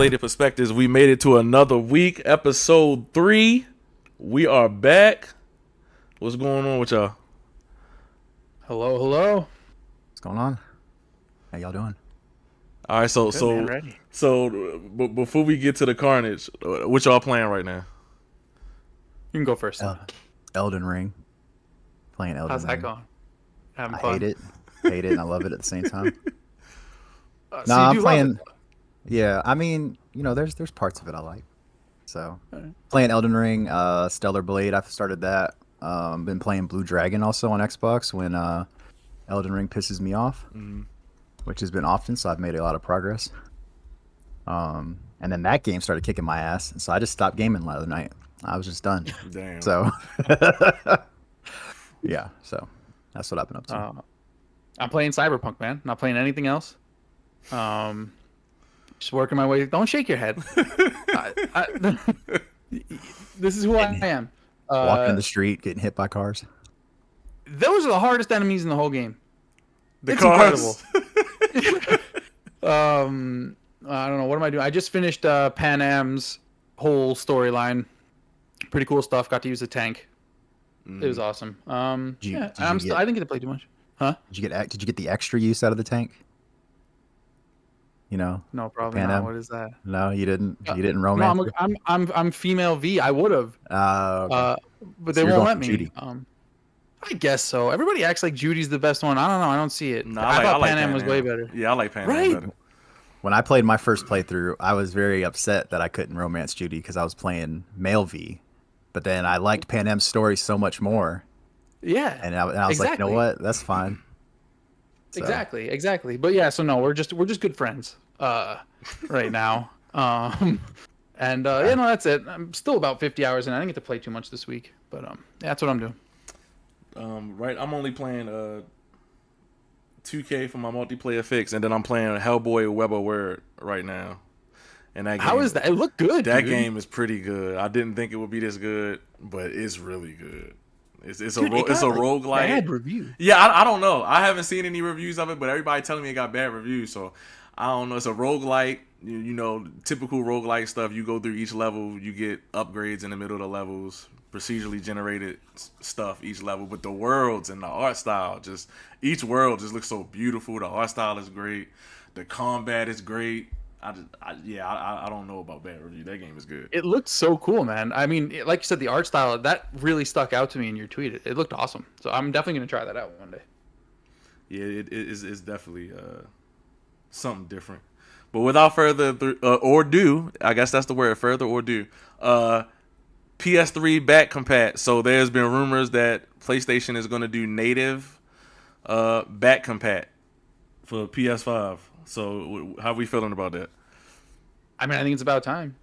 Pixelated Perspectives. We made it to another week, episode 3. We are back. What's going on with y'all? Hello, hello. What's going on? How y'all doing? All right, before we get to the carnage, what y'all playing right now? You can go first. Elden Ring. Playing Elden How's Ring. that going? Having I fun? hate it, and I love it at the same time. So No, you I'm do playing. love it. Yeah, I mean, there's parts of it I like. So, playing Elden Ring, Stellar Blade. I've started that. Been playing Blue Dragon also on Xbox when Elden Ring pisses me off, which has been often. So I've made a lot of progress. And then that game started kicking my ass, and so I just stopped gaming the other night. I was just done. Damn. So, yeah. So that's what I've been up to. I'm playing Cyberpunk, man. Not playing anything else. Just working my way. Don't shake your head. This is who I am. Walking in the street, getting hit by cars. Those are the hardest enemies in the whole game. The It's cars. incredible. I don't know. What am I doing? I just finished Pan Am's whole storyline. Pretty cool stuff. Got to use a tank. It was awesome. I didn't get to play too much. Huh? Did you get the extra use out of the tank? No, probably Pan not. Am? What is that? No, you didn't. You didn't No, romance. it? I'm female V. I would have. Okay. But So they you're won't going let for me. Judy. I guess so. Everybody acts like Judy's the best one. I don't know. I don't see it. No, I thought like Pan Am was way better. Yeah, I like Pan Am Right? better. When I played my first playthrough, I was very upset that I couldn't romance Judy because I was playing male V. But then I liked Pan Am's story so much more, Yeah. and I was like, you know Exactly. what? That's fine. So, Exactly. But yeah, so no, we're just good friends right now. That's it. I'm still about 50 hours in. I didn't get to play too much this week, but that's what I'm doing. Right, I'm only playing 2K for my multiplayer fix, and then I'm playing Hellboy Web of Word right now. And that game, How is that? It looked good. That dude. game is pretty good. I didn't think it would be this good, but it's really good. It's a Dude, it got, roguelike. Bad review. Yeah, I don't know. I haven't seen any reviews of it, but everybody telling me it got bad reviews, so I don't know. It's a roguelike, typical roguelike stuff. You go through each level, you get upgrades in the middle of the levels, procedurally generated stuff each level, but the worlds and the art style, each world just looks so beautiful. The art style is great. The combat is great. I don't know about bad review. That game is good. It looked so cool, man. I mean, like you said, the art style, that really stuck out to me in your tweet. It looked awesome. So I'm definitely going to try that out one day. Yeah, it's definitely something different. But without further ado, I guess that's the word, further ado, PS3 back compat. So there's been rumors that PlayStation is going to do native back compat for PS5. So how are we feeling about that? I mean, I think it's about time.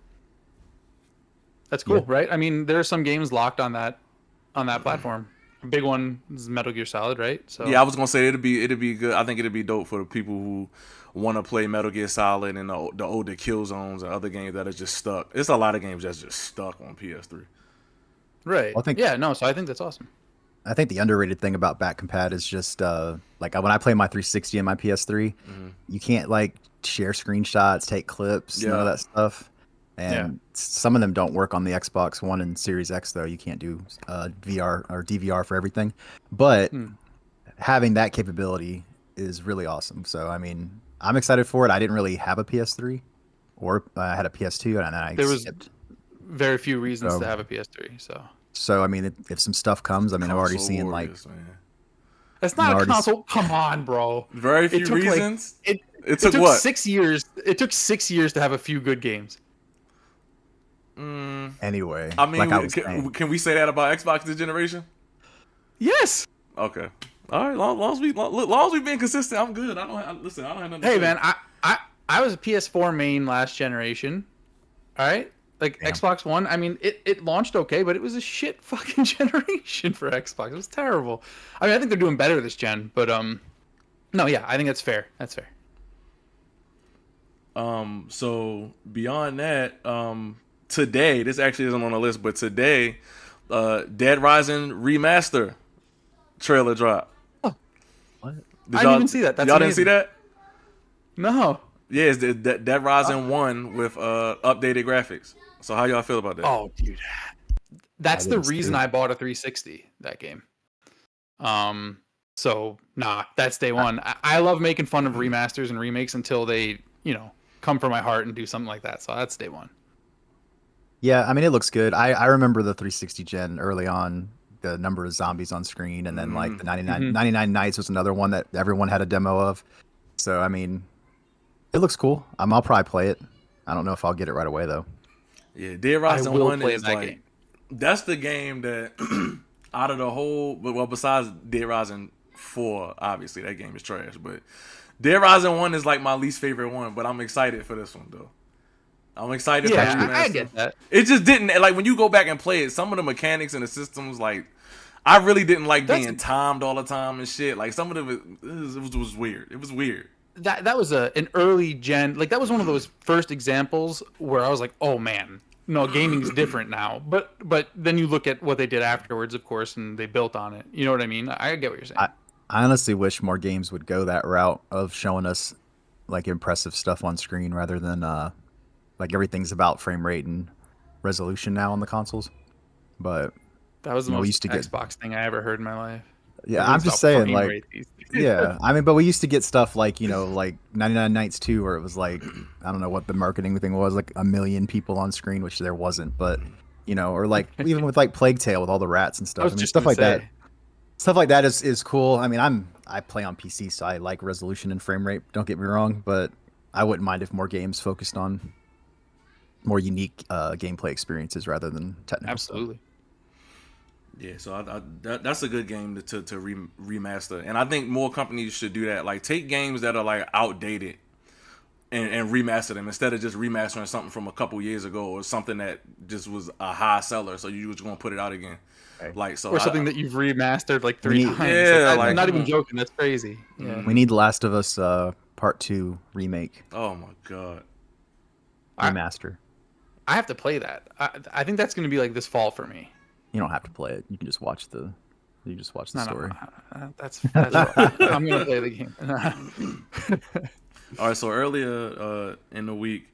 That's cool, right? I mean, there are some games locked on that platform. A big one is Metal Gear Solid, right? So yeah, I was gonna say it'd be good. I think it'd be dope for the people who want to play Metal Gear Solid and the older Killzones and other games that are just stuck. It's a lot of games that's just stuck on PS3. right. I think- So I think that's awesome. I think the underrated thing about back compat is just like when I play my 360 and my PS3, you can't like share screenshots, take clips, none of that stuff. And some of them don't work on the Xbox One and Series X though. You can't do VR or DVR for everything. But having that capability is really awesome. So I mean, I'm excited for it. I didn't really have a PS3, or I had a PS2, and then I There was skipped. very few reasons to have a PS3. So I mean, if some stuff comes, I mean, I've already Console seen warriors, like. man. That's not a already console. Come on, bro. Very few took, like, reasons. It took took what? 6 years. It took 6 years to have a few good games. Anyway, I mean, like I was saying. can we say that about Xbox this generation? Yes. Okay. All right. Long as we being consistent, I'm good. I don't have nothing. Hey, to say. man, I was a PS4 main last generation. All right. Like Damn. Xbox One, I mean, it launched okay, but it was a shit fucking generation for Xbox. It was terrible. I mean, I think they're doing better this gen, but no, yeah, I think that's fair. That's fair. So beyond that, today, this actually isn't on the list, but today, Dead Rising remaster trailer drop. Oh, What? I didn't even see that. That's y'all amazing. didn't see that? No. Yeah, it's Dead Rising 1 with updated graphics. So how y'all feel about that? Oh, dude, that's the reason too. I bought a 360. That game. So nah, that's day one. I love making fun of remasters and remakes until they, come from my heart and do something like that. So that's day one. Yeah, I mean it looks good. I remember the 360 gen early on, the number of zombies on screen, and then like the 99 Nights was another one that everyone had a demo of. So I mean, it looks cool. I'll probably play it. I don't know if I'll get it right away though. Yeah, Dead Rising 1 is that like game. that's the game that out of the whole, well, besides Dead Rising 4, obviously that game is trash, but Dead Rising 1 is like my least favorite one, but I'm excited for this one though. I'm excited. Yeah, for I get that. It just didn't, like, when you go back and play it, some of the mechanics and the systems, like, I really didn't like being timed all the time and shit. Like, some of it was weird. It was weird. That was an early gen, like that was one of those first examples where I was like, oh man, no, gaming's different now. But then you look at what they did afterwards, of course, and they built on it. You know what I mean? I get what you're saying. I honestly wish more games would go that route of showing us like impressive stuff on screen rather than like everything's about frame rate and resolution now on the consoles. But that was the we most used to get Xbox thing I ever heard in my life. Yeah, I'm just saying, like, yeah. I mean, but we used to get stuff like, like 99 Nights 2, where it was like, I don't know what the marketing thing was, like 1 million people on screen, which there wasn't. But, or like even with like Plague Tale with all the rats and stuff. I mean, stuff like that. Stuff like that is cool. I mean, I play on PC, so I like resolution and frame rate. Don't get me wrong, but I wouldn't mind if more games focused on more unique gameplay experiences rather than technical. Absolutely. Stuff. Yeah, so that's a good game to remaster, and I think more companies should do that. Like, take games that are like outdated and remaster them instead of just remastering something from a couple years ago or something that just was a high seller, so you just gonna put it out again. Right. Like, so or something that you've remastered like 3 times. Yeah, I'm not even joking. That's crazy. Yeah. We need Last of Us Part 2 remake. Oh my god, remaster. I have to play that. I think that's going to be like this fall for me. You don't have to play it. You can just watch the. You just watch the story. That's I'm gonna play the game. All right. So earlier in the week,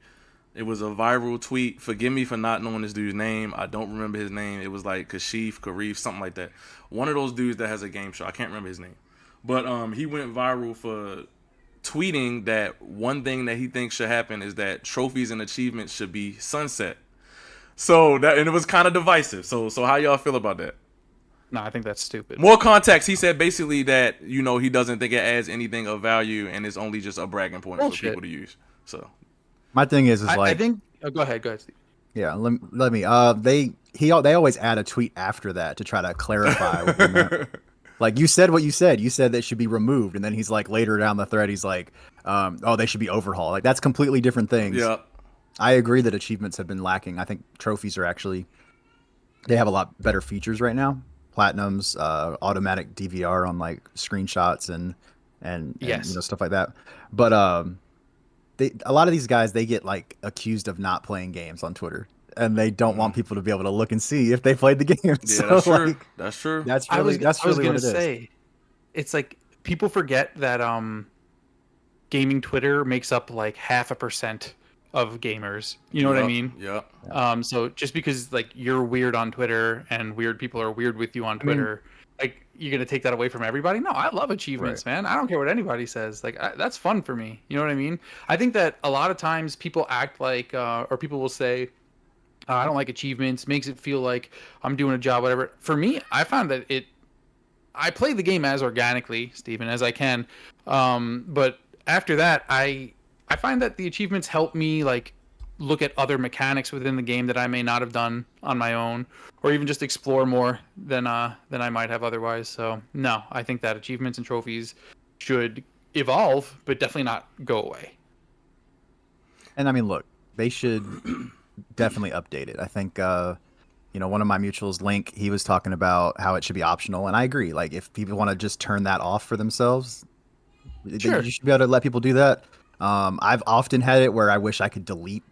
it was a viral tweet. Forgive me for not knowing this dude's name. I don't remember his name. It was like Karif, something like that. One of those dudes that has a game show. I can't remember his name, but he went viral for tweeting that one thing that he thinks should happen is that trophies and achievements should be sunset. So and it was kind of divisive. So how y'all feel about that? No, I think that's stupid. More context. He said basically that he doesn't think it adds anything of value and it's only just a bragging point for people to use. So my thing is I think. Oh, go ahead, Steve. Yeah, let me. They always add a tweet after that to try to clarify. Like, you said what you said. You said that should be removed, and then he's like later down the thread, he's like, "Oh, they should be overhauled." Like, that's completely different things. Yeah. I agree that achievements have been lacking. I think trophies are they have a lot better features right now. Platinums, automatic DVR on like screenshots and stuff like that. But a lot of these guys, they get like accused of not playing games on Twitter, and they don't want people to be able to look and see if they played the game. Yeah, so, that's true. Like, that's true. I was gonna say, it's like people forget that gaming Twitter makes up like 0.5% of gamers. You know what I mean? Yeah. So just because like you're weird on Twitter and weird people are weird with you on Twitter, like you're gonna take that away from everybody? No, I love achievements, man. I don't care what anybody says. Like that's fun for me. You know what I mean? I think that a lot of times people act like, or people will say, I don't like achievements. Makes it feel like I'm doing a job, whatever. For me, I found that I play the game as organically, Steven, as I can. But after that, I find that the achievements help me like look at other mechanics within the game that I may not have done on my own, or even just explore more than I might have otherwise. So no, I think that achievements and trophies should evolve, but definitely not go away. And I mean, look, they should definitely update it. I think one of my mutuals, Link, he was talking about how it should be optional, and I agree. Like, if people want to just turn that off for themselves, you should be able to let people do that. I've often had it where I wish I could delete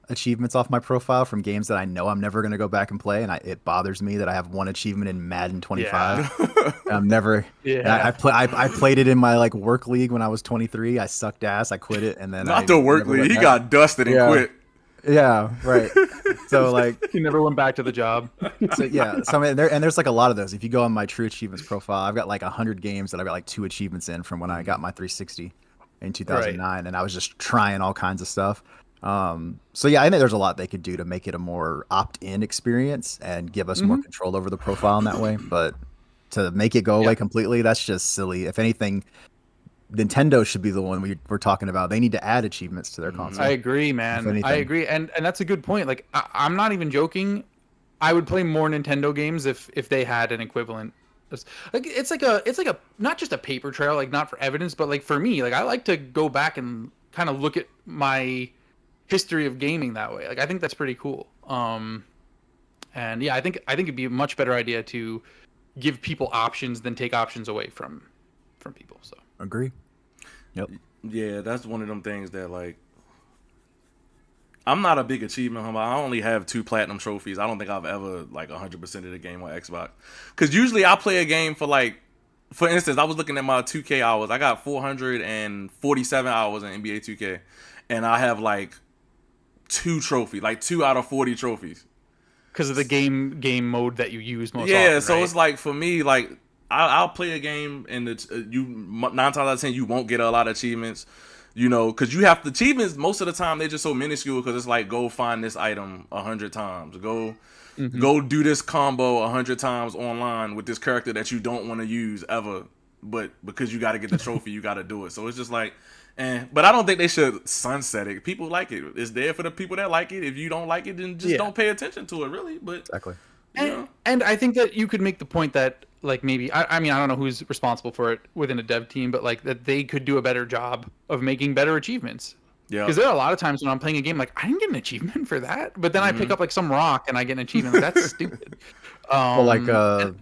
achievements off my profile from games that I know I'm never going to go back and play, and it bothers me that I have one achievement in Madden 25. Yeah. I'm never. Yeah. I played it in my like work league when I was 23. I sucked ass. I quit it, and then Not the work league. He got dusted and quit. Yeah, right. So like he never went back to the job. So yeah, so I mean, there's like a lot of those. If you go on my True Achievements profile, I've got like 100 games that I've got like 2 achievements in from when I got my 360 in 2009, and I was just trying all kinds of stuff. So yeah, I think there's a lot they could do to make it a more opt-in experience and give us more control over the profile in that way. But to make it go away completely, that's just silly. If anything, Nintendo should be the one we're talking about. They need to add achievements to their console. I agree, man. I agree, and that's a good point. Like I'm not even joking. I would play more Nintendo games if they had an equivalent. Like it's like a not just a paper trail, like not for evidence, but like for me, like I like to go back and kind of look at my history of gaming that way. Like I think that's pretty cool. And yeah, I think it'd be a much better idea to give people options than take options away from people. So agree. Yep. Yeah, that's one of them things that like I'm not a big achievement hunter. I only have 2 platinum trophies. I don't think I've ever like 100% of the game on Xbox. Because usually I play a game for like, for instance, I was looking at my 2K hours. I got 447 hours in NBA 2K, and I have like 2 trophies, like 2 out of 40 trophies. Because of the game mode that you use most often, Yeah, so right? it's like for me, like I'll play a game and you 9 times out of 10 you won't get a lot of achievements. You know, because you have the achievements most of the time they're just so minuscule because it's like go find this item 100 times, go do this combo 100 times online with this character that you don't want to use ever, but because you got to get the trophy, you got to do it. So it's just like, but I don't think they should sunset it. People like it. It's there for the people that like it. If you don't like it, then just don't pay attention to it, really. But exactly. And I think that you could make the point that like maybe I mean I don't know who's responsible for it within a dev team, but like that they could do a better job of making better achievements. Yeah. Because there are a lot of times when I'm playing a game like I didn't get an achievement for that, but then I pick up like some rock and I get an achievement. Like, that's stupid. Well, like The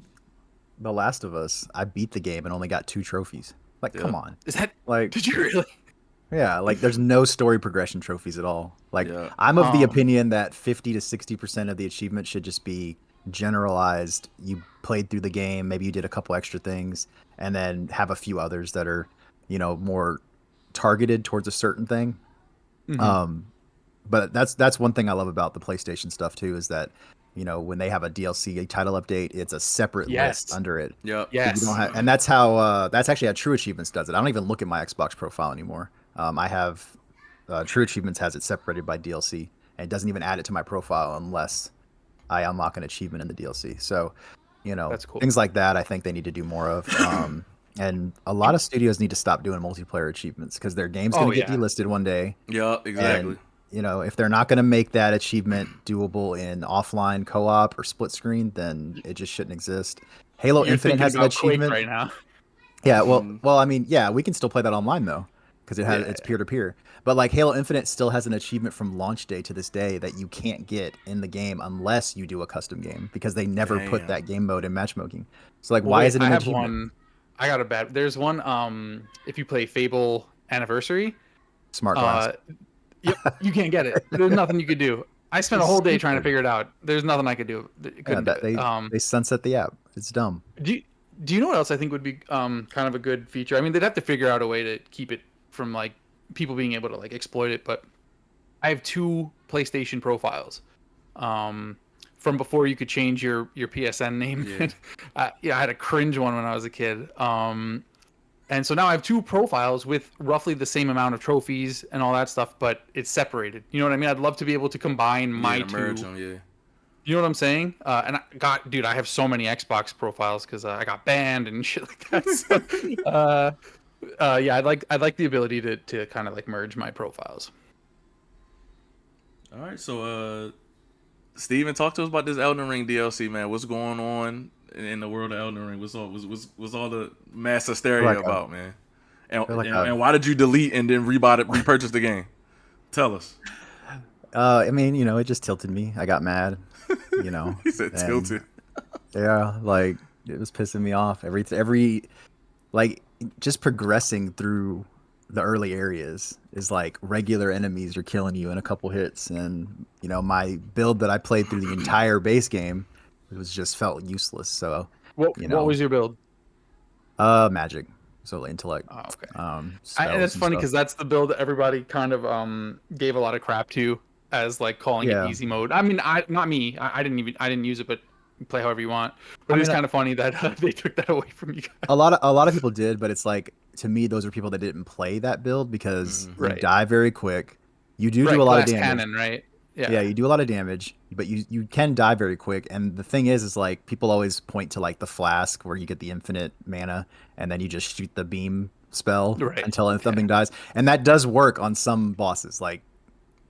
Last of Us, I beat the game and only got 2 trophies. Like, come on. Is that like? Did you really? Yeah, like there's no story progression trophies at all. Like I'm of the opinion that 50 to 60% of the achievement should just be generalized. You played through the game, maybe you did a couple extra things, and then have a few others that are, you know, more targeted towards a certain thing. But that's one thing I love about the PlayStation stuff too, is that, you know, when they have a DLC, a title update, it's a separate list under it. Yeah. Yes. You don't have, and that's how that's actually how True Achievements does it. I don't even look at my Xbox profile anymore. I have True Achievements has it separated by DLC, and it doesn't even add it to my profile unless I unlock an achievement in the DLC. So, you know, that's cool. Things like that I think they need to do more of. And a lot of studios need to stop doing multiplayer achievements because their game's going to get delisted one day. Yeah, exactly. And, you know, if they're not going to make that achievement doable in offline co-op or split screen, then it just shouldn't exist. Halo Infinite has an achievement right now. Yeah, well, I mean, yeah, we can still play that online though, because it's peer to peer. But like Halo Infinite still has an achievement from launch day to this day that you can't get in the game unless you do a custom game, because they never put that game mode in matchmaking. So like, why is it an achievement? I got a bad. There's one. If you play Fable Anniversary, Smart glass. Yep, you can't get it. There's nothing you could do. I spent a whole day trying to figure it out. There's nothing I could do. They sunset the app. It's dumb. Do you know what else I think would be kind of a good feature? I mean, they'd have to figure out a way to keep it from like people being able to like exploit it. But I have 2 PlayStation profiles. From before you could change your PSN name. Yeah. I had a cringe one when I was a kid. And so now I have 2 profiles with roughly the same amount of trophies and all that stuff, but it's separated. You know what I mean? I'd love to be able to combine my 2. Merge them, yeah. You know what I'm saying? And I have so many Xbox profiles because I got banned and shit like that. So, yeah, I'd like the ability to kind of like merge my profiles. All right, so Steven, talk to us about this Elden Ring DLC, man. What's going on in the world of Elden Ring? What's all the mass hysteria about, man? And why did you delete and then repurchase the game? Tell us. I mean, you know, it just tilted me. I got mad. You know, he said tilted. Yeah, like it was pissing me off. Every like just progressing through the early areas is like regular enemies are killing you in a couple hits, and you know my build that I played through the entire base game just felt useless. So you What know, was your build? magic, so intellect, Oh, okay. And spells it's and funny stuff. because that's the build that everybody kind of gave a lot of crap to as like calling it Yeah, easy mode. I mean, not me. I didn't use it, but play however you want. I But it's mean, kind of funny that they took that away from you guys. a lot of people did, but it's like to me those are people that didn't play that build because Mm-hmm. you Right. die very quick. You do a Right. lot of Glass damage. cannon. Right. Yeah, Yeah. you do a lot of damage, but you can die very quick. And the thing is like people always point to like the flask where you get the infinite mana, and then you just shoot the beam spell Right. until Yeah. something dies, and that does work on some bosses like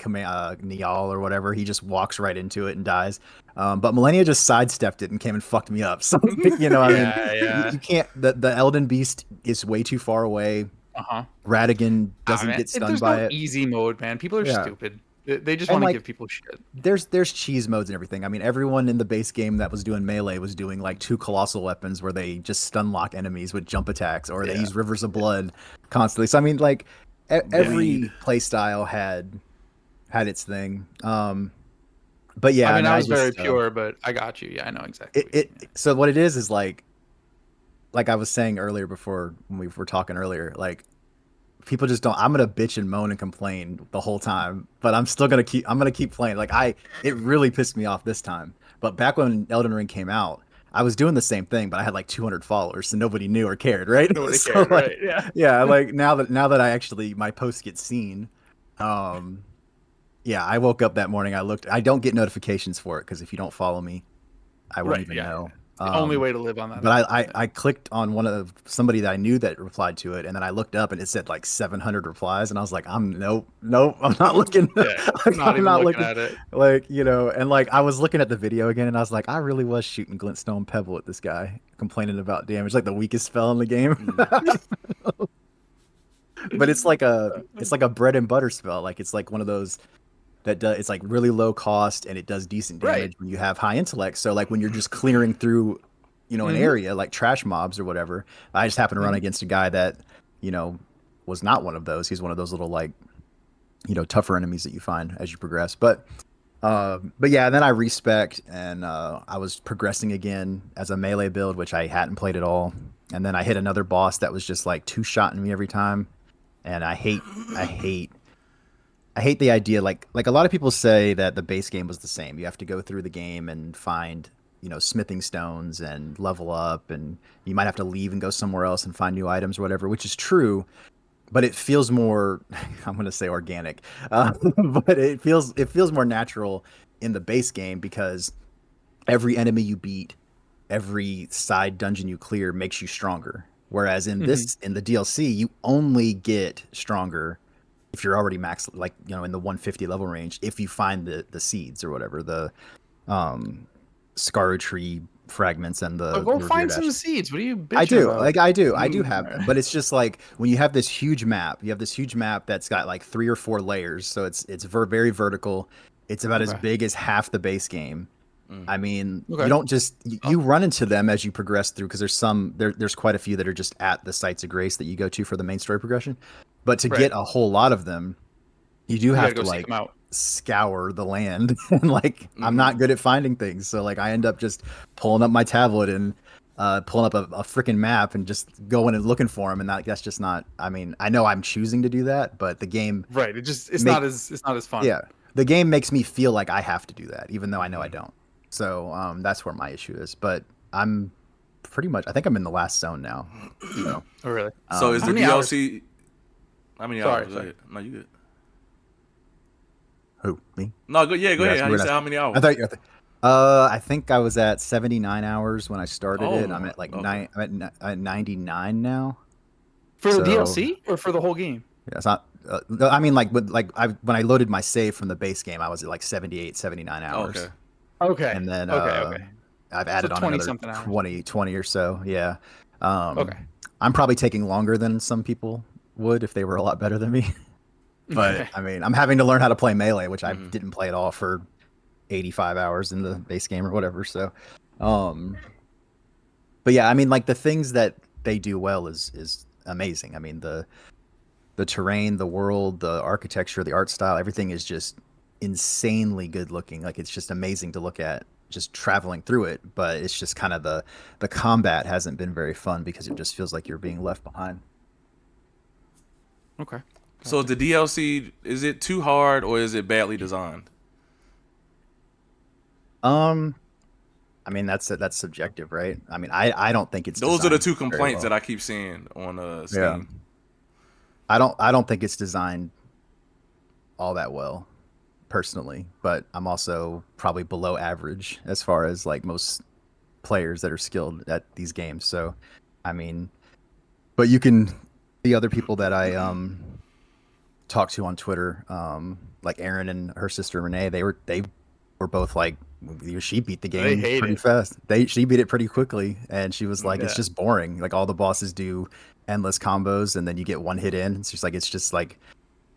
Niall or whatever. He just walks right into it and dies. But Millennia just sidestepped it and came and fucked me up. So you know, I mean, Yeah. Yeah. you can't. The Elden Beast is way too far away. Uh-huh. Radigan Ah, doesn't man. get stunned There's by no it. easy mode, man. People are Yeah, stupid. They just and want to like give people shit. there's cheese modes and everything. I mean, everyone in the base game that was doing melee was doing like two colossal weapons where they just stun lock enemies with jump attacks, or they Yeah. use rivers of blood constantly. So I mean, like every Bleed. play style had its thing. But yeah, I I mean, mean, I I was very just pure, but I got you. Yeah, I know exactly it what you mean. so what it is like I was saying earlier before when we were talking earlier, like people just don't. I'm gonna bitch and moan and complain the whole time, but I'm gonna keep playing. Like it really pissed me off this time. But back when Elden Ring came out, I was doing the same thing, but I had like 200 followers, so nobody knew or cared, right? Nobody So cared, like, right? Yeah. yeah, like now that I actually my posts get seen, um, yeah, I woke up that morning. I don't get notifications for it because if you don't follow me, I won't Right. even Yeah. know. It's the only way to live on that But app. I clicked on one of somebody that I knew that replied to it, and then I looked up and it said like 700 replies, and I was like, nope, I'm not looking. Yeah. Like, Not I'm even not looking looking. at it. Like and like I was looking at the video again, and I was like, I really was shooting glintstone pebble at this guy, complaining about damage, like the weakest spell in the game. But it's like a bread and butter spell. Like it's like one of those that does it's like really low cost and it does decent Right. damage when you have high intellect. So like when you're just clearing through, an Mhm. area like trash mobs or whatever. I just happened to run Mhm. against a guy that, was not one of those. He's one of those little like, tougher enemies that you find as you progress. But yeah, then I respec and I was progressing again as a melee build, which I hadn't played at all. And then I hit another boss that was just like two-shotting me every time. And I hate the idea like a lot of people say that the base game was the same. You have to go through the game and find, smithing stones and level up, and you might have to leave and go somewhere else and find new items or whatever, which is true, but it feels more I'm going to say organic. But it feels more natural in the base game because every enemy you beat, every side dungeon you clear makes you stronger. Whereas in Mhm. the DLC, you only get stronger if you're already max, like in the 150 level range. If you find the seeds or whatever, the scar tree fragments and Oh, the go revered find some ashes. seeds. What are you I bitching do. about? I do Mm, have them, but it's just like when you have this huge map, that's got like 3 or 4 layers, so it's very vertical. It's about as okay. big as half the base game. I mean, you Okay. don't just you run into them as you progress through because there's quite a few that are just at the sites of grace that you go to for the main story progression. But to Right. get a whole lot of them, you do You gotta have go to seek like them out. scour the land and like I'm not good at finding things, so like I end up just pulling up my tablet and pulling up a freaking map and just going and looking for them, and that's just not. I mean, I know I'm choosing to do that, but the game Right. It's make not as fun. yeah, the game makes me feel like I have to do that, even though I know I don't. So that's where my issue is. But I'm pretty much. I think I'm in the last zone now. So Oh, really? So is How the many hours? DLC? How many Sorry, hours? Go sorry. ahead. No, you good. who me? No, go. Yeah, go You ahead. asked, How you you were said asking. how many I hours? thought you. I think I was at 79 hours when I started Oh it. I'm my. at like Okay. at 99 now. For the So DLC or for the whole game? yeah, it's not. I mean, like when I loaded my save from the base game, I was at like 78, 79 hours, Okay. Okay. and then Okay. I've So added on 20 another something hours. 20 or so. Yeah. Um, Okay. I'm probably taking longer than some people would if they were a lot better than me. But Okay. I mean, I'm having to learn how to play melee, which I didn't play at all for 85 hours in the base game or whatever. So, um, but yeah, I mean, like the things that they do well is amazing. I mean, the terrain, the world, the architecture, the art style, everything is just insanely good looking. Like it's just amazing to look at just traveling through it. But it's just kind of the combat hasn't been very fun because it just feels like you're being left behind. Okay. So the DLC, is it too hard or is it badly designed? I mean that's subjective, right? I mean I don't think it's Those are the designed two very complaints well. that I keep seeing on Steam. Yeah. I don't think it's designed all that well personally, but I'm also probably below average as far as like most players that are skilled at these games. So, I mean, but you can the other people that I talk to on Twitter, like Erin and her sister Renee, they were both like, she beat the They game hate pretty it. fast. She beat it pretty quickly, and she was like, it's Yeah. just boring. Like all the bosses do endless combos, and then you get one hit in. And she's like, it's just like,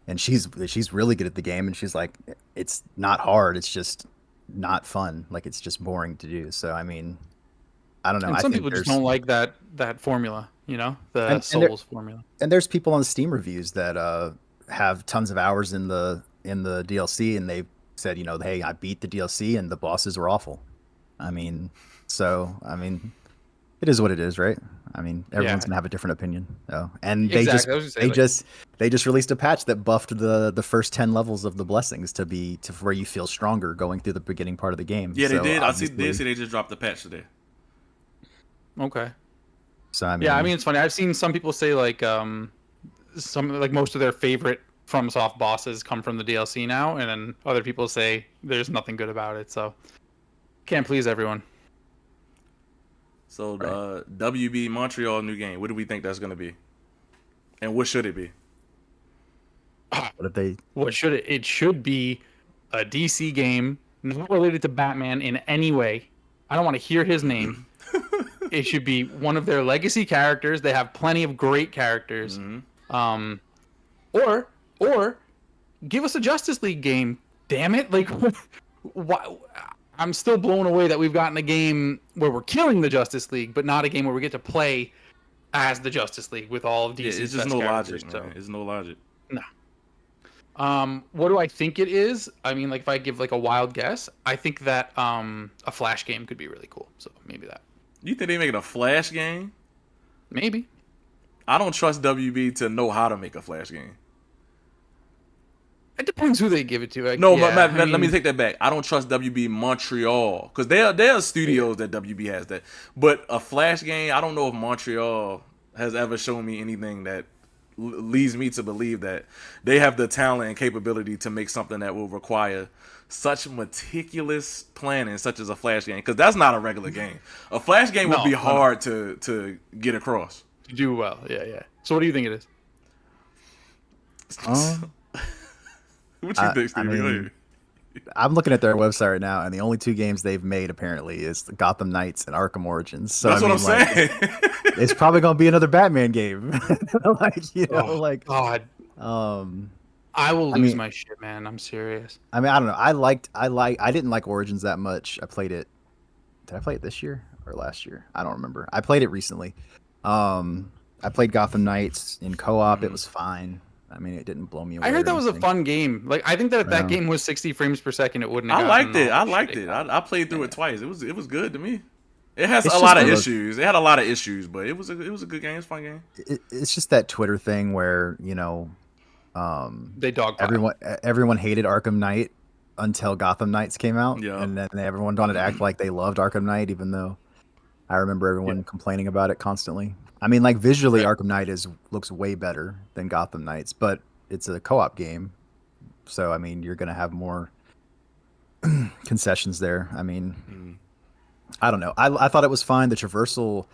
and she's really good at the game, and she's like, it's not hard. It's just not fun. Like it's just boring to do. So I mean, I don't know. And I some think people just there's don't like that formula, you know, the and Souls formula. there's people on Steam reviews that have tons of hours in the DLC, and they said, hey, I beat the DLC and the bosses were awful. I mean, it is what it is, right? I mean, everyone's Yeah. gonna have a different opinion. So, and Exactly. I was gonna say, they just released a patch that buffed the first 10 levels of the blessings to where you feel stronger going through the beginning part of the game. Yeah, they So, did. obviously, Did see they just dropped the patch today. okay. So I mean, Yeah, I mean it's funny. I've seen some people say like most of their favorite FromSoft bosses come from the DLC now, and then other people say there's nothing good about it. So can't please everyone. So Right. WB Montreal new game. What do we think that's going to be? And what should it be? what if they? What should it? It should be a DC game, not related to Batman in any way. I don't want to hear his name. It should be one of their legacy characters. They have plenty of great characters. Mm-hmm. Or give us a Justice League game. Damn it! Like, why? I'm still blown away that we've gotten a game where we're killing the Justice League, but not a game where we get to play as the Justice League with all of Yeah, DC's it's just best no characters. logic, man. It's no logic. No. What do I think it is? I mean, like if I give like a wild guess, I think that a Flash game could be really cool. So maybe that. You think they making a Flash game? Maybe. I don't trust WB to know how to make a Flash game. It depends who they give it to. Like, No, yeah, but I let me mean, take that back. I don't trust WB Montreal because there are studios that WB has that, but a Flash game, I don't know if Montreal has ever shown me anything that leads me to believe that they have the talent and capability to make something that will require such meticulous planning, such as a Flash game. Because that's not a regular game. A Flash game would be No. hard to get across. do well. Yeah. So what do you think it is? What you think, Steve? I mean, I'm looking at their website right now, and the only two games they've made apparently is Gotham Knights and Arkham Origins. So That's I what mean, I'm like, saying. it's probably gonna be another Batman game. Oh, God. Um, I will I lose mean- my shit, man. I'm serious. I mean, I don't know. I didn't like Origins that much. I played it. Did I play it this year or last year? I don't remember. I played it recently. I played Gotham Knights in co-op. It was fine. I mean, it didn't blow me away. I heard or that was a anything. fun game. Like, I think that if that Yeah. game was 60 frames per second, it wouldn't have I gotten liked it. all I the liked shit it. got. I played through it twice. It was good to me. It has It's a just lot of one of those- issues. It had a lot of issues, but it was a good game. It's a fun game. It's just that Twitter thing where They dogpile. everyone hated Arkham Knight until Gotham Knights came out, Yeah. and then everyone wanted to act like they loved Arkham Knight, even though I remember everyone complaining about it constantly. I mean, like visually, Right. Arkham Knight looks way better than Gotham Knights, but it's a co-op game, so I mean, you're gonna have more concessions there. I mean, I don't know. I thought it was fine. The traversal,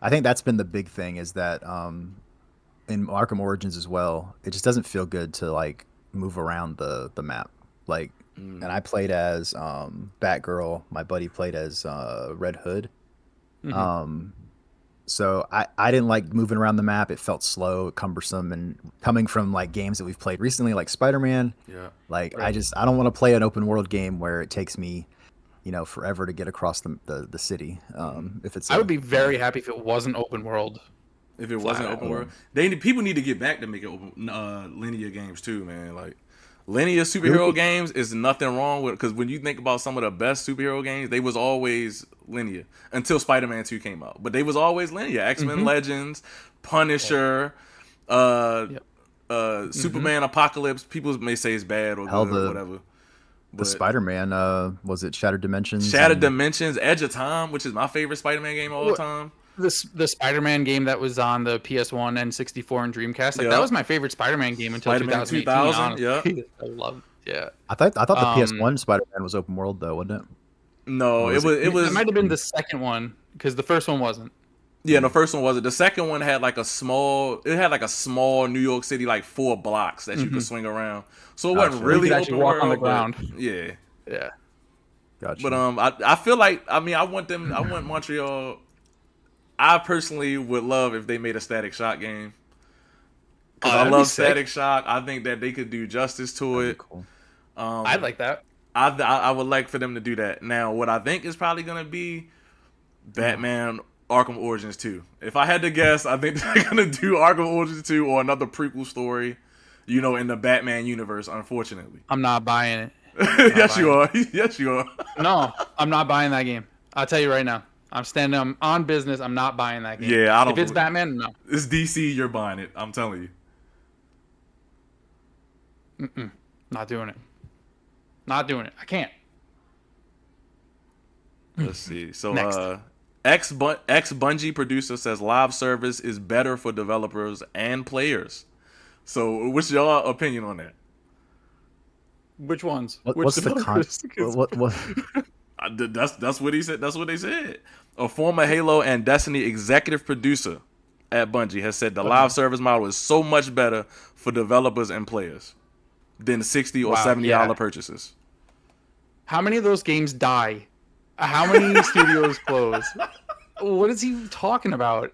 I think that's been the big thing is that in Arkham Origins as well, it just doesn't feel good to like move around the map. Like, and I played as Batgirl. My buddy played as Red Hood. So I didn't like moving around the map. It felt slow, cumbersome, and coming from like games that we've played recently, like Spider-Man. Yeah. Like Right. I don't want to play an open world game where it takes me, forever to get across the city. If it's I would be very happy if it wasn't open world If it wasn't open world, people need to get back to making linear games too, man. Like linear superhero games is nothing wrong with, because when you think about some of the best superhero games, they was always linear until Spider-Man 2 came out. But they was always linear. X-Men Legends, Punisher, Superman Apocalypse. People may say it's bad or good or whatever. The Spider-Man, was it Shattered Dimensions? Dimensions, Edge of Time, which is my favorite Spider-Man game of all time. The Spider-Man game that was on the PS1, N64, and Dreamcast, like that was my favorite Spider-Man game until Spider-Man 2018. Yeah, I loved it. Yeah. I thought the PS1 Spider-Man was open world though, wasn't it? No, it was. It might have been the second one because the first one wasn't. Yeah, the first one wasn't. The second one had like a small. It had like a small New York City, like 4 blocks that you could swing around. So it wasn't really open walk world, on the ground. Yeah. Gotcha. But I feel like, I mean, I want Montreal. I personally would love if they made a Static Shock game. Because I love Static Shock. I think that they could do justice to it. Cool. I'd like that. I would like for them to do that. Now, what I think is probably going to be Batman Arkham Origins 2. If I had to guess, I think they're going to do Arkham Origins 2 or another prequel story, in the Batman universe, unfortunately. I'm not buying it. Yes, you are. Yes, you are. No, I'm not buying that game. I'll tell you right now. I'm standing on business. I'm not buying that game. Yeah, I don't. If it's Batman, no. It's DC. You're buying it. I'm telling you. Not doing it. Not doing it. I can't. Let's see. So, ex Bungie producer says live service is better for developers and players. So, what's your opinion on that? Which ones? What's the That's what he said. That's what they said. A former Halo and Destiny executive producer at Bungie has said the live service model is so much better for developers and players than $60 or $70 purchases. How many of those games die? How many studios close? What is he talking about?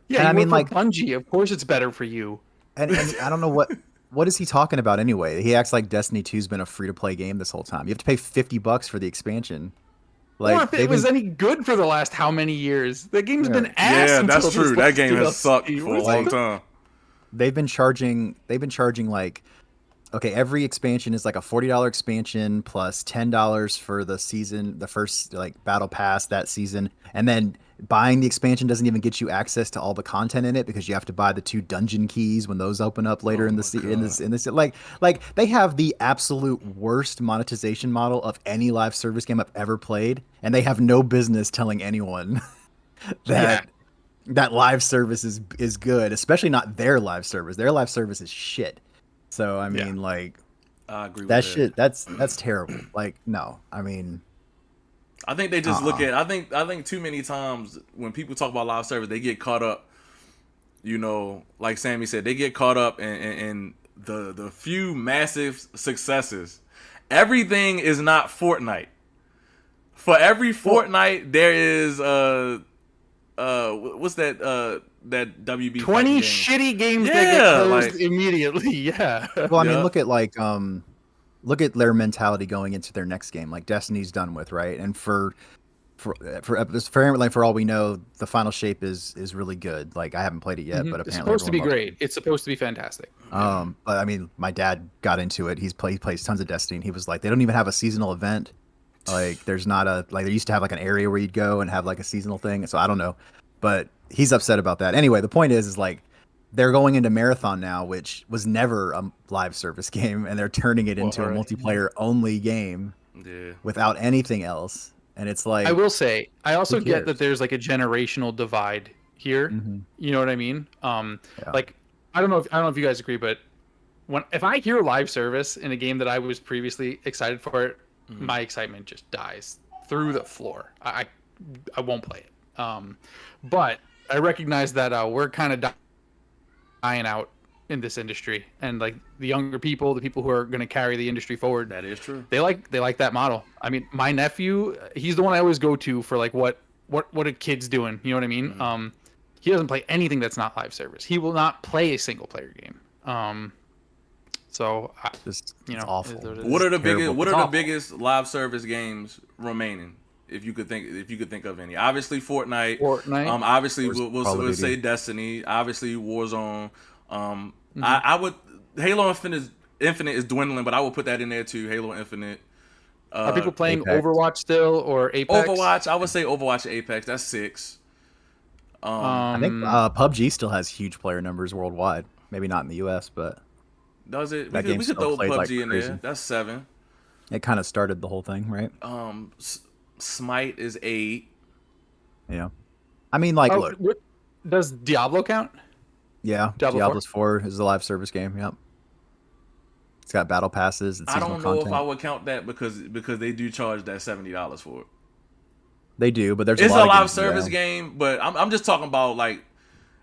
Yeah, I mean, like Bungie. Of course, it's better for you. And I don't know what is he talking about anyway. He acts like Destiny 2's been a free to play game this whole time. You have to pay $50 for the expansion. Like, or if it was any good for the last how many years? That game's been ass. Yeah, that's true. That game has sucked for a long time. They've been charging like, okay, every expansion is like a $40 expansion plus $10 for the season, the first like battle pass that season, and then buying the expansion doesn't even get you access to all the content in it because you have to buy the 2 dungeon keys when those open up later in this like they have the absolute worst monetization model of any live service game I've ever played, and they have no business telling anyone that live service is good, especially not their live service. Their live service is shit. So I mean, like, I agree with that shit. That's terrible. Like, no, I mean, I think they just look at. I think too many times when people talk about live service, they get caught up. Like Sammy said, they get caught up in the few massive successes. Everything is not Fortnite. For every Fortnite, there is what's that WB 20 shitty games that get closed immediately. Yeah. Well, I mean, look at their mentality going into their next game. Like Destiny's done with, right? And for all we know, the final shape is really good. Like I haven't played it yet, but apparently it's supposed to be great. It's supposed to be fantastic. But I mean, my dad got into it. He plays tons of Destiny, and he was like, they don't even have a seasonal event. Like there's not they used to have like an area where you'd go and have like a seasonal thing. So I don't know, but he's upset about that. Anyway, the point is like they're going into Marathon now, which was never a live service game, and they're turning it into a multiplayer only game without anything else. And it's like, I will say, I also get that there's like a generational divide here. Mm-hmm. You know what I mean? Like I don't know if you guys agree, but if I hear live service in a game that I was previously excited for, my excitement just dies through the floor. I won't play it. But I recognize that we're kind of dying out in this industry, and like the younger people, the people who are going to carry the industry forward. That is true. They like that model. I mean, my nephew, he's the one I always go to for like what a kid's doing. You know what I mean? Mm-hmm. He doesn't play anything that's not live service. He will not play a single player game. So just awful. What are the biggest live service games remaining? if you could think of any. Obviously Fortnite. Fortnite. Obviously Call of we'll Duty. say Destiny. Obviously Warzone. I would Halo Infinite is dwindling, but I would put that in there too. Halo Infinite. Are people playing Apex. Overwatch still or Apex? Overwatch? I would say Overwatch and Apex. That's 6. I think PUBG still has huge player numbers worldwide. Maybe not in the US, but Does it? that We game's could still throw played PUBG like in crazy. there. That's 7. It kind of started the whole thing, right? Smite is 8. Yeah. I mean, like, Oh, look, does Diablo count? yeah, Diablo Diablo's 4 is a live service game. Yep. It's got battle passes and I seasonal don't know content. if I would count that because they do charge that $70 for it. They do, but there's It's a lot a of live games service around. game, but I'm just talking about like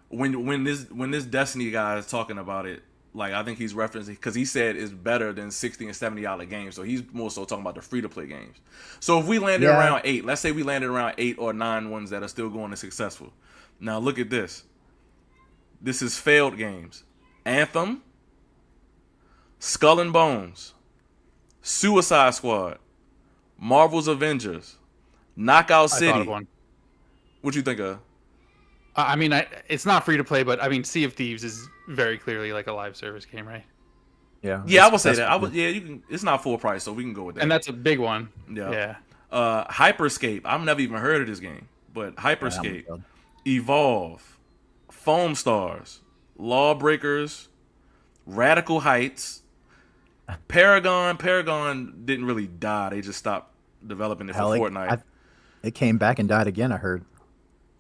when this Destiny guy is talking about it. Like I think he's referencing because he said it's better than $60 and $70 games, so he's more so talking about the free to play games. So if we landed around 8, let's say we landed around 8 or 9 ones that are still going and successful. Now look at this. This is failed games: Anthem, Skull and Bones, Suicide Squad, Marvel's Avengers, Knockout I thought City. of one. What you think of? I mean, it's not free to play, but I mean, Sea of Thieves is very clearly like a live service game, right? Yeah. Yeah, I would say that. You can. It's not full price, so we can go with that. And that's a big one. Yeah. Yeah. Hyperscape. I've never even heard of this game, but Hyperscape, Yeah, Evolve, Foam Stars, Lawbreakers, Radical Heights, Paragon. Paragon didn't really die. They just stopped developing it for Fortnite. It came back and died again, I heard.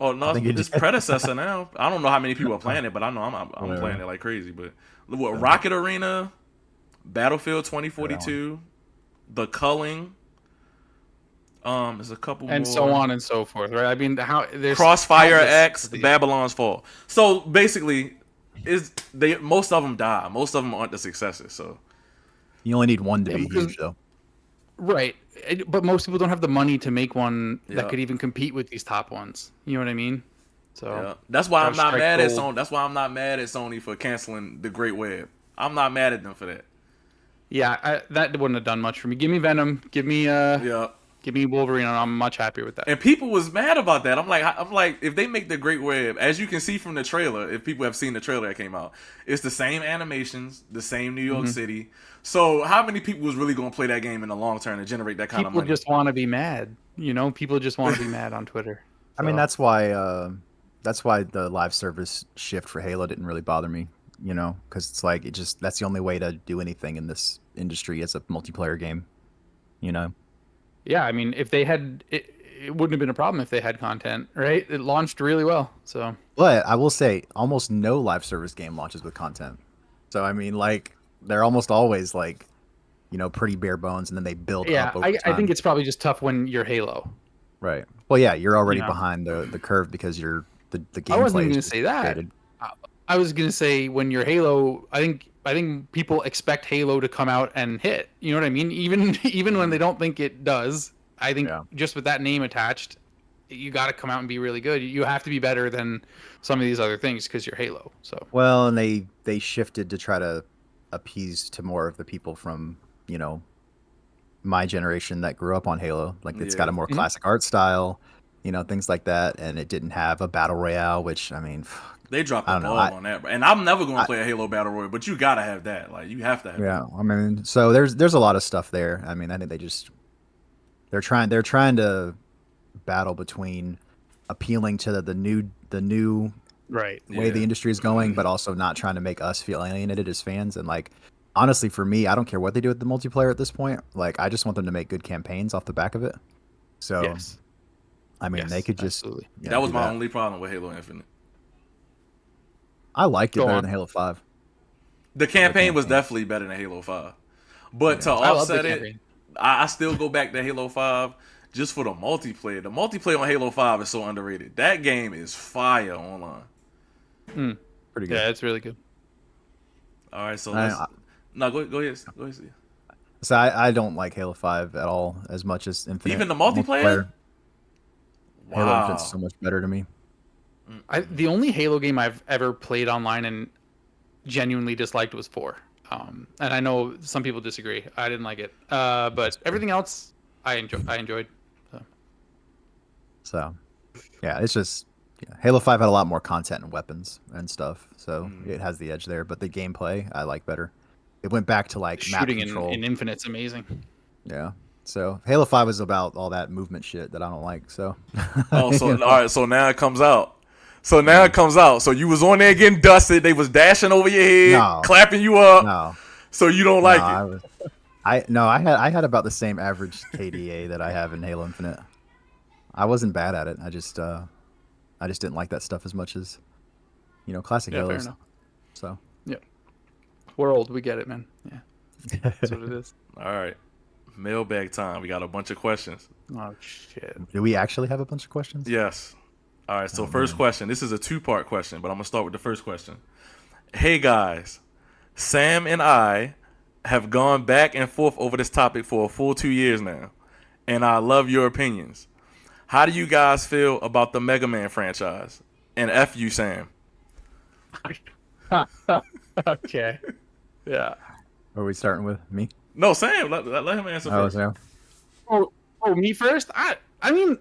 Oh no, think it it's did. predecessor now. I don't know how many people are playing it, but I know I'm playing it like crazy. But what Rocket Arena, Battlefield 2042, The Culling. There's a couple And more. so on and so forth, right? I mean, there's Crossfire countless X, of these. Babylon's Fall. So basically, most of them die. Most of them aren't the successes. So You only need one to be because- huge, though. Right. But most people don't have the money to make one Yeah. that could even compete with these top ones. You know what I mean? So yeah, that's why I'm not Strike mad at gold. Sony. That's why I'm not mad at Sony for canceling the Great Web. I'm not mad at them for that. yeah, that wouldn't have done much for me. Give me Venom. Give me Yeah. give me Wolverine, and I'm much happier with that. And people was mad about that. I'm like, if they make the Great Web, as you can see from the trailer, if people have seen the trailer that came out, it's the same animations, the same New York City. So how many people was really going to play that game in the long term and generate that kind of People money? just want to be mad. You know, people just want to be mad on Twitter. I mean, So- that's why the live service shift for Halo didn't really bother me, you know, because it's like that's the only way to do anything in this industry as a multiplayer game, you know. Yeah, I mean, if they had, it wouldn't have been a problem if they had content, right? It launched really well, so But I will say, almost no live service game launches with content. So I mean, like they're almost always like, you know, pretty bare bones, and then they build yeah, up over I time. think it's probably just tough when you're Halo. Right. Well, yeah, you're already Yeah. behind the curve because you're the gameplay. I wasn't is going to just say that. created. I was going to say when you're Halo, I think people expect Halo to come out and hit. You know what I mean? Even when they don't think it does. I think Yeah. just with that name attached, you got to come out and be really good. You have to be better than some of these other things because you're Halo. So Well, and they shifted to try to appease to more of the people from, you know, my generation that grew up on Halo. Like it's got a more classic art style, you know, things like that, and it didn't have a battle royale, which I mean, They dropped I the don't know, ball on that, and I'm never going to play a Halo Battle Royale, but you gotta have that. Like you have to have. yeah. I mean, so there's a lot of stuff there. I mean, I think they're trying to battle between appealing to the new right. way the industry is going, but also not trying to make us feel alienated as fans. And like, honestly, for me, I don't care what they do with the multiplayer at this point. Like, I just want them to make good campaigns off the back of it. So, Yes. I mean, Yes, they could just. absolutely. Yeah, That was do my only problem with Halo Infinite. I liked it Go better on. than Halo 5. The campaign was campaign. definitely better than Halo 5, but to I love the offset it, campaign. I still go back to Halo 5 just for the multiplayer. The multiplayer on Halo 5 is so underrated. That game is fire online. Pretty good. Yeah, it's really good. All right, so I- no, go ahead. Steve. So I don't like Halo 5 at all as much as Infinite. Even the multiplayer? Halo Wow. Infinite's so much better to me. The only Halo game I've ever played online and genuinely disliked was 4. And I know some people disagree. I didn't like it. But everything else I enjoyed. So. So, yeah, it's just Halo 5 had a lot more content and weapons and stuff, so it has the edge there. But the gameplay I like better. It went back to like map Shooting control. in Infinite's amazing. Yeah. So Halo 5 is about all that movement shit that I don't like. So. Oh, so all right. So now it comes out. So you was on there getting dusted. They was dashing over your head, clapping you up. No. So you don't like it. I had about the same average KDA that I have in Halo Infinite. I wasn't bad at it. I just didn't like that stuff as much as, classic Yeah, Halos. fair enough. So. Yeah. We're old. We get it, man. Yeah. That's what it is. All right. Mailbag time. We got a bunch of questions. Oh, shit. Do we actually have a bunch of questions? Yes. All right. So first question. This is a 2-part question, but I'm going to start with the first question. Hey, guys. Sam and I have gone back and forth over this topic for a full 2 years now, and I love your opinions. How do you guys feel about the Mega Man franchise? And F you, Sam. Okay. Yeah. Are we starting with me? No, Sam. Let him answer first. Sam. Oh, me first? I mean...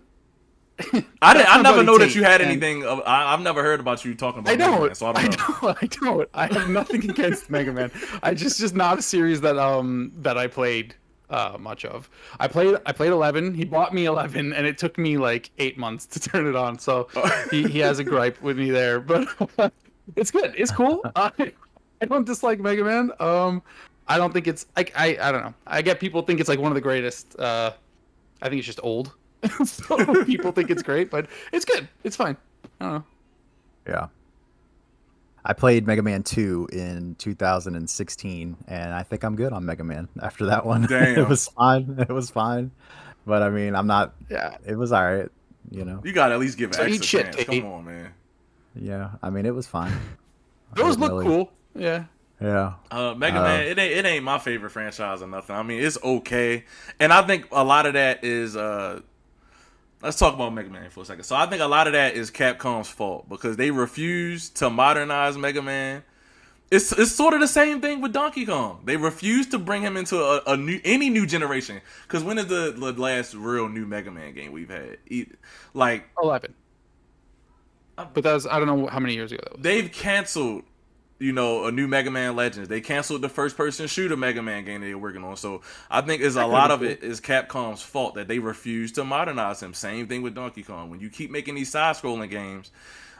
I never know that you had anything. I've never heard about you talking about Mega Man, so I don't know. I don't. I have nothing against Mega Man. I just not a series that I played much of. I played 11. He bought me 11, and it took me like 8 months to turn it on. So he has a gripe with me there, but it's good. It's cool. I don't dislike Mega Man. I don't think it's like I don't know. I get people think it's like one of the greatest. I think it's just old. So people think it's great, but it's good. It's fine. I don't know. Yeah. I played Mega Man 2 in 2016, and I think I'm good on Mega Man after that one. Damn. It was fine. But I mean, I'm not. Yeah. It was all right. You gotta at least give it extra chance. Come on, man. Yeah. I mean, it was fine. Those look cool. Yeah. Yeah. Mega Man, it ain't my favorite franchise or nothing. I mean, it's okay, and I think a lot of that is. Let's talk about Mega Man for a second. So I think a lot of that is Capcom's fault because they refuse to modernize Mega Man. It's sort of the same thing with Donkey Kong. They refuse to bring him into any new generation. Because when is the last real new Mega Man game we've had? Like 11. But that was, I don't know how many years ago that was. They've canceled, a new Mega Man Legends. They canceled the first-person shooter Mega Man game they were working on. So I think a lot of it is Capcom's fault that they refuse to modernize him. Same thing with Donkey Kong. When you keep making these side-scrolling games,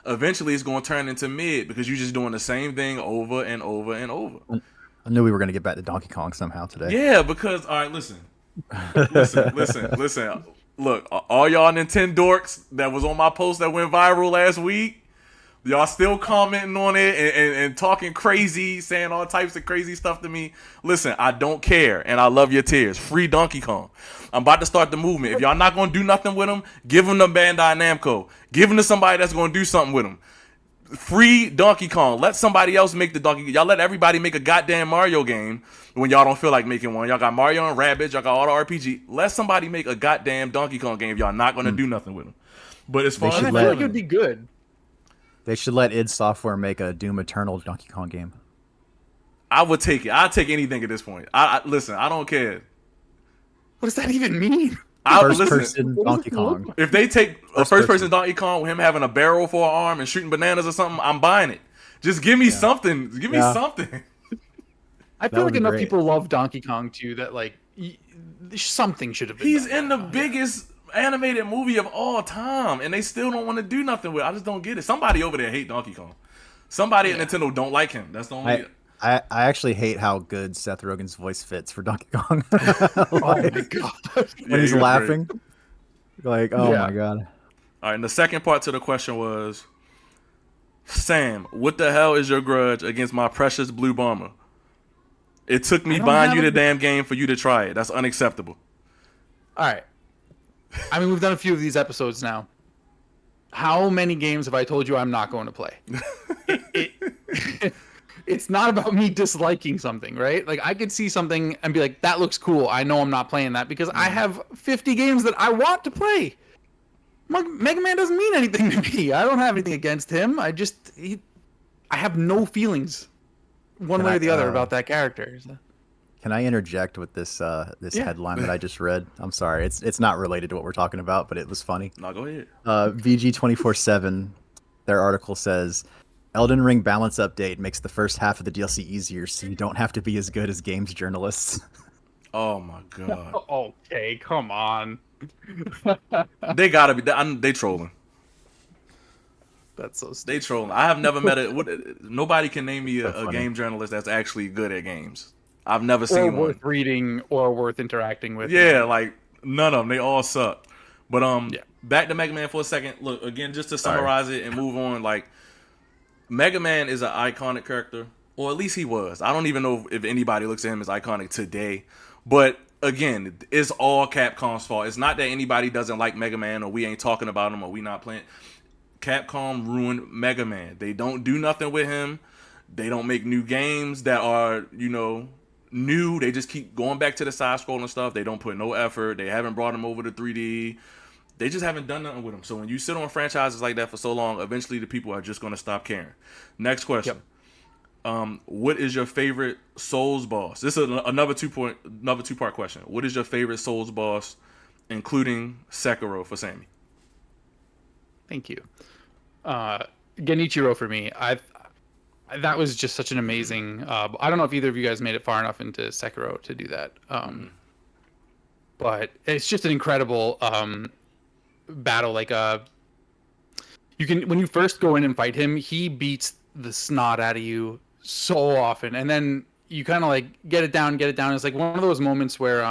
eventually it's going to turn into mid because you're just doing the same thing over and over and over. I knew we were going to get back to Donkey Kong somehow today. Yeah, because, all right, listen. Look, all y'all Nintendo dorks that was on my post that went viral last week, y'all still commenting on it and talking crazy, saying all types of crazy stuff to me. Listen, I don't care, and I love your tears. Free Donkey Kong. I'm about to start the movement. If y'all not going to do nothing with him, give him to Bandai Namco. Give him to somebody that's going to do something with him. Free Donkey Kong. Let somebody else make the Donkey Kong. Y'all let everybody make a goddamn Mario game when y'all don't feel like making one. Y'all got Mario and Rabbids. Y'all got Auto RPG. Let somebody make a goddamn Donkey Kong game if y'all not going to do nothing with him. But as far as I feel like it would be good. They should let id Software make a Doom Eternal Donkey Kong game. I would take it. I'd take anything at this point. Listen, I don't care. What does that even mean? First-person Donkey Kong. If they take a first-person Donkey Kong with him having a barrel for an arm and shooting bananas or something, I'm buying it. Just give me something. Give me something. I feel like enough people love Donkey Kong too that like something should have been. He's in the biggest animated movie of all time, and they still don't want to do nothing with it. I just don't get it. Somebody over there hate Donkey Kong. Somebody at Nintendo don't like him. That's the only. I actually hate how good Seth Rogen's voice fits for Donkey Kong. Oh my god! When he's laughing, like, oh my god. All right, and the second part to the question was, Sam, what the hell is your grudge against my precious Blue Bomber? It took me buying you the damn game for you to try it. That's unacceptable. All right. I mean, we've done a few of these episodes now. How many games have I told you I'm not going to play? It's not about me disliking something, right? Like, I could see something and be like, that looks cool. I know I'm not playing that because I have 50 games that I want to play. Mega Man doesn't mean anything to me. I don't have anything against him. I have no feelings one way or the other about that character. So. Can I interject with this headline that I just read? I'm sorry, it's not related to what we're talking about, but it was funny. No, go ahead. VG247, their article says, Elden Ring balance update makes the first half of the DLC easier, so you don't have to be as good as games journalists. Oh my god. Okay, come on. They gotta be. They trolling. That's so stupid. They trolling. I have never met nobody can name me a funny. game journalist that's actually good at games. I've never Or seen worth one. reading or worth interacting with. Yeah, like none of them. They all suck. But Yeah. back to Mega Man for a second. Look again, just to summarize it and move on. Like Mega Man is an iconic character, or at least he was. I don't even know if anybody looks at him as iconic today. But again, it's all Capcom's fault. It's not that anybody doesn't like Mega Man, or we ain't talking about him, or we not playing. Capcom ruined Mega Man. They don't do nothing with him. They don't make new games that are, new. They just keep going back to the side scrolling stuff. They don't put no effort. They haven't brought him over to 3D. They just haven't done nothing with him. So when you sit on franchises like that for so long, eventually the people are just going to stop caring. Next question. Yep. What is your favorite Souls boss? This is another two-part question. What is your favorite Souls boss, including Sekiro for Sammy? Thank you. Genichiro for me. That was just such an amazing. I don't know if either of you guys made it far enough into Sekiro to do that. But it's just an incredible battle. Like you can when you first go in and fight him, he beats the snot out of you so often, and then you kind of like get it down. It's like one of those moments where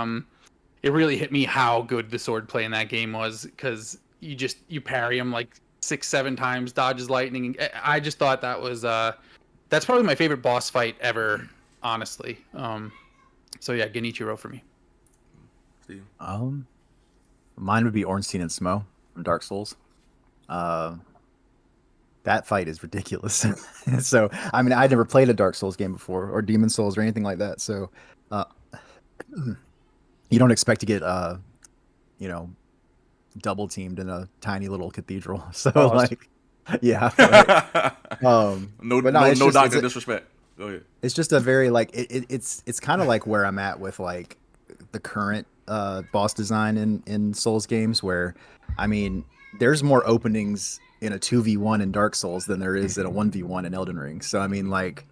it really hit me how good the sword play in that game was, because you parry him like 6-7 times, dodges lightning. I just thought that was that's probably my favorite boss fight ever, honestly. So yeah, Genichiro for me. Steve? Mine would be Ornstein and Smo from Dark Souls. That fight is ridiculous. So I mean, I never played a Dark Souls game before, or Demon Souls or anything like that. So you don't expect to get double teamed in a tiny little cathedral. So yeah. Right. No disrespect. Go ahead. It's just a very it's kind of like where I'm at with like the current boss design in Souls games, where I mean there's more openings in a 2v1 in Dark Souls than there is in a 1v1 in Elden Ring. So I mean like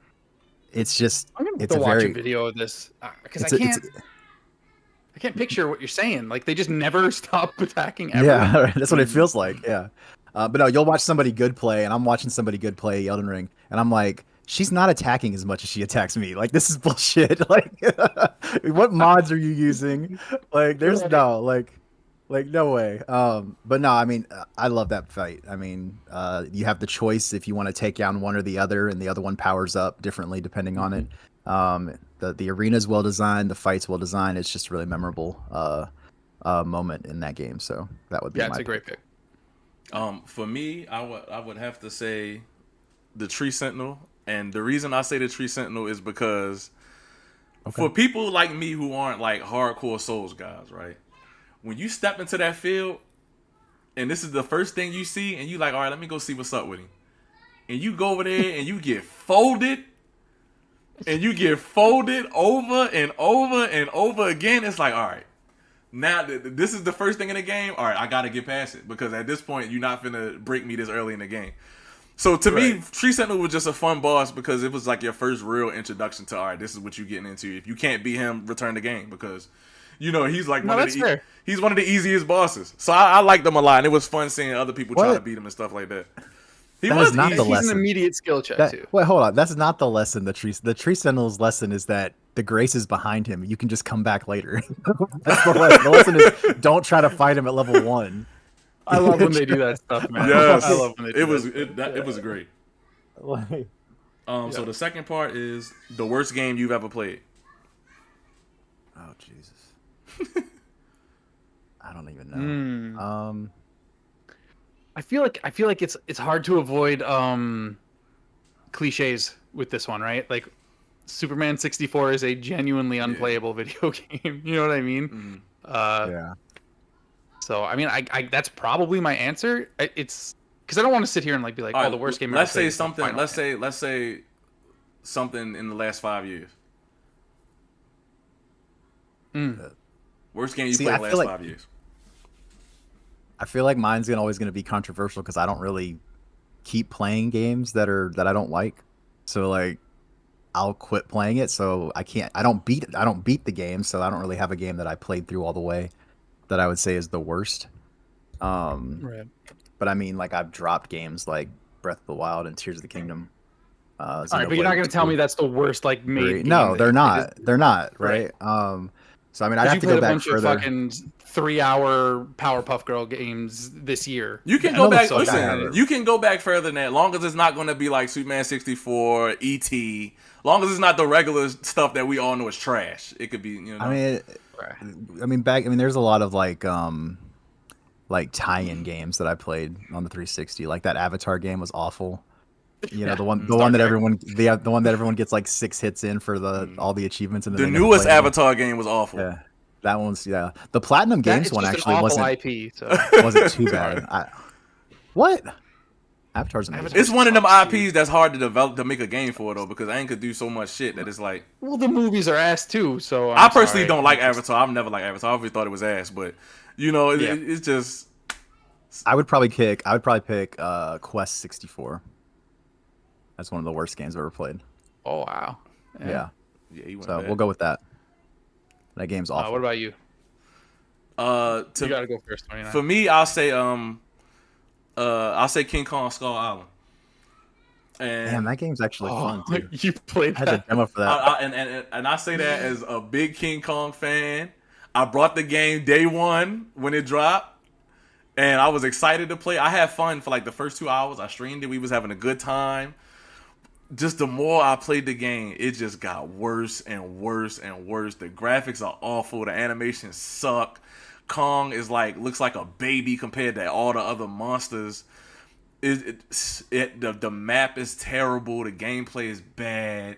it's just I'm gonna have to watch a video of this because I can't picture what you're saying. Like, they just never stop attacking ever. Yeah, that's what it feels like, yeah. But no, you'll watch somebody good play, and I'm watching somebody good play Elden Ring, and I'm like, she's not attacking as much as she attacks me. Like, this is bullshit. Like, what mods are you using? Like, there's no way. But no, I mean, I love that fight. I mean, you have the choice if you want to take down one or the other, and the other one powers up differently depending on it. The arena's well designed, the fight's well designed. It's just a really memorable moment in that game. So that would be it's a great pick. For me, I would have to say the Tree Sentinel, and the reason I say the Tree Sentinel is because for people like me who aren't like hardcore Souls guys, right? When you step into that field, and this is the first thing you see, and you like, all right, let me go see what's up with him, and you go over there and you get folded. And you get folded over and over and over again. It's like, all right, now this is the first thing in the game. All right, I got to get past it, because at this point, you're not finna break me this early in the game. So to me, Tree Sentinel was just a fun boss because it was like your first real introduction to, all right, this is what you're getting into. If you can't beat him, return the game, because he's like he's one of the easiest bosses. So I liked him a lot, and it was fun seeing other people try to beat him and stuff like that. He's an immediate skill check too. Wait, hold on. That's not the lesson. The Tree Sentinel's lesson is that the grace is behind him. You can just come back later. That's the lesson. The lesson is don't try to fight him at level 1. I love when they do that stuff, man. Yes, I love when they do it was great. So the second part is the worst game you've ever played. Oh Jesus. I don't even know. I feel like it's hard to avoid cliches with this one, right? Like Superman 64 is a genuinely unplayable video game. You know what I mean? Yeah. So I mean, I that's probably my answer. It's because I don't want to sit here and like be like, the worst game. Let's say something. Let's say something in the last 5 years. Worst game you played in the last 5 years. I feel like mine's always going to be controversial because I don't really keep playing games that I don't like. So like, I'll quit playing it. So I don't beat the game. So I don't really have a game that I played through all the way that I would say is the worst. Right. But I mean, like, I've dropped games like Breath of the Wild and Tears of the Kingdom. All right, but you're not going to tell me that's the worst like made game. No, they're not. They're not, right? So I mean, I have to go back further. You played a bunch of fucking 3-hour Powerpuff Girl games this year. You can go back. Listen, you can go back further than that. Long as it's not going to be like Superman 64, E.T. Long as it's not the regular stuff that we all know is trash. It could be, you know. I mean, there's a lot of like tie-in games that I played on the 360. Like that Avatar game was awful. You know, the one that everyone gets like 6 hits in for all the achievements. And the newest Avatar game was awful. Yeah, that one's The Platinum Games one actually wasn't IP, so. wasn't too bad. What? Avatar's amazing. It's one of them IPs that's hard to develop to make a game for though, because Aang could do so much shit that it's like. Well, the movies are ass too, so I personally don't like Avatar. I've never liked Avatar. I always thought it was ass, but you know, it's just. I would probably pick Quest 64. That's one of the worst games I've ever played. Oh wow. Yeah. So we'll go with that. That game's awful. What about you? You gotta go first. 29. For me, I'll say King Kong Skull Island. And damn, that game's actually fun too. You played that? I had a demo for that. And I say that as a big King Kong fan. I brought the game day one when it dropped. And I was excited to play. I had fun for like the first 2 hours. I streamed it. We was having a good time. Just the more I played the game, it just got worse and worse and worse. The graphics are awful. The animations suck. Kong is looks like a baby compared to all the other monsters. The map is terrible. The gameplay is bad.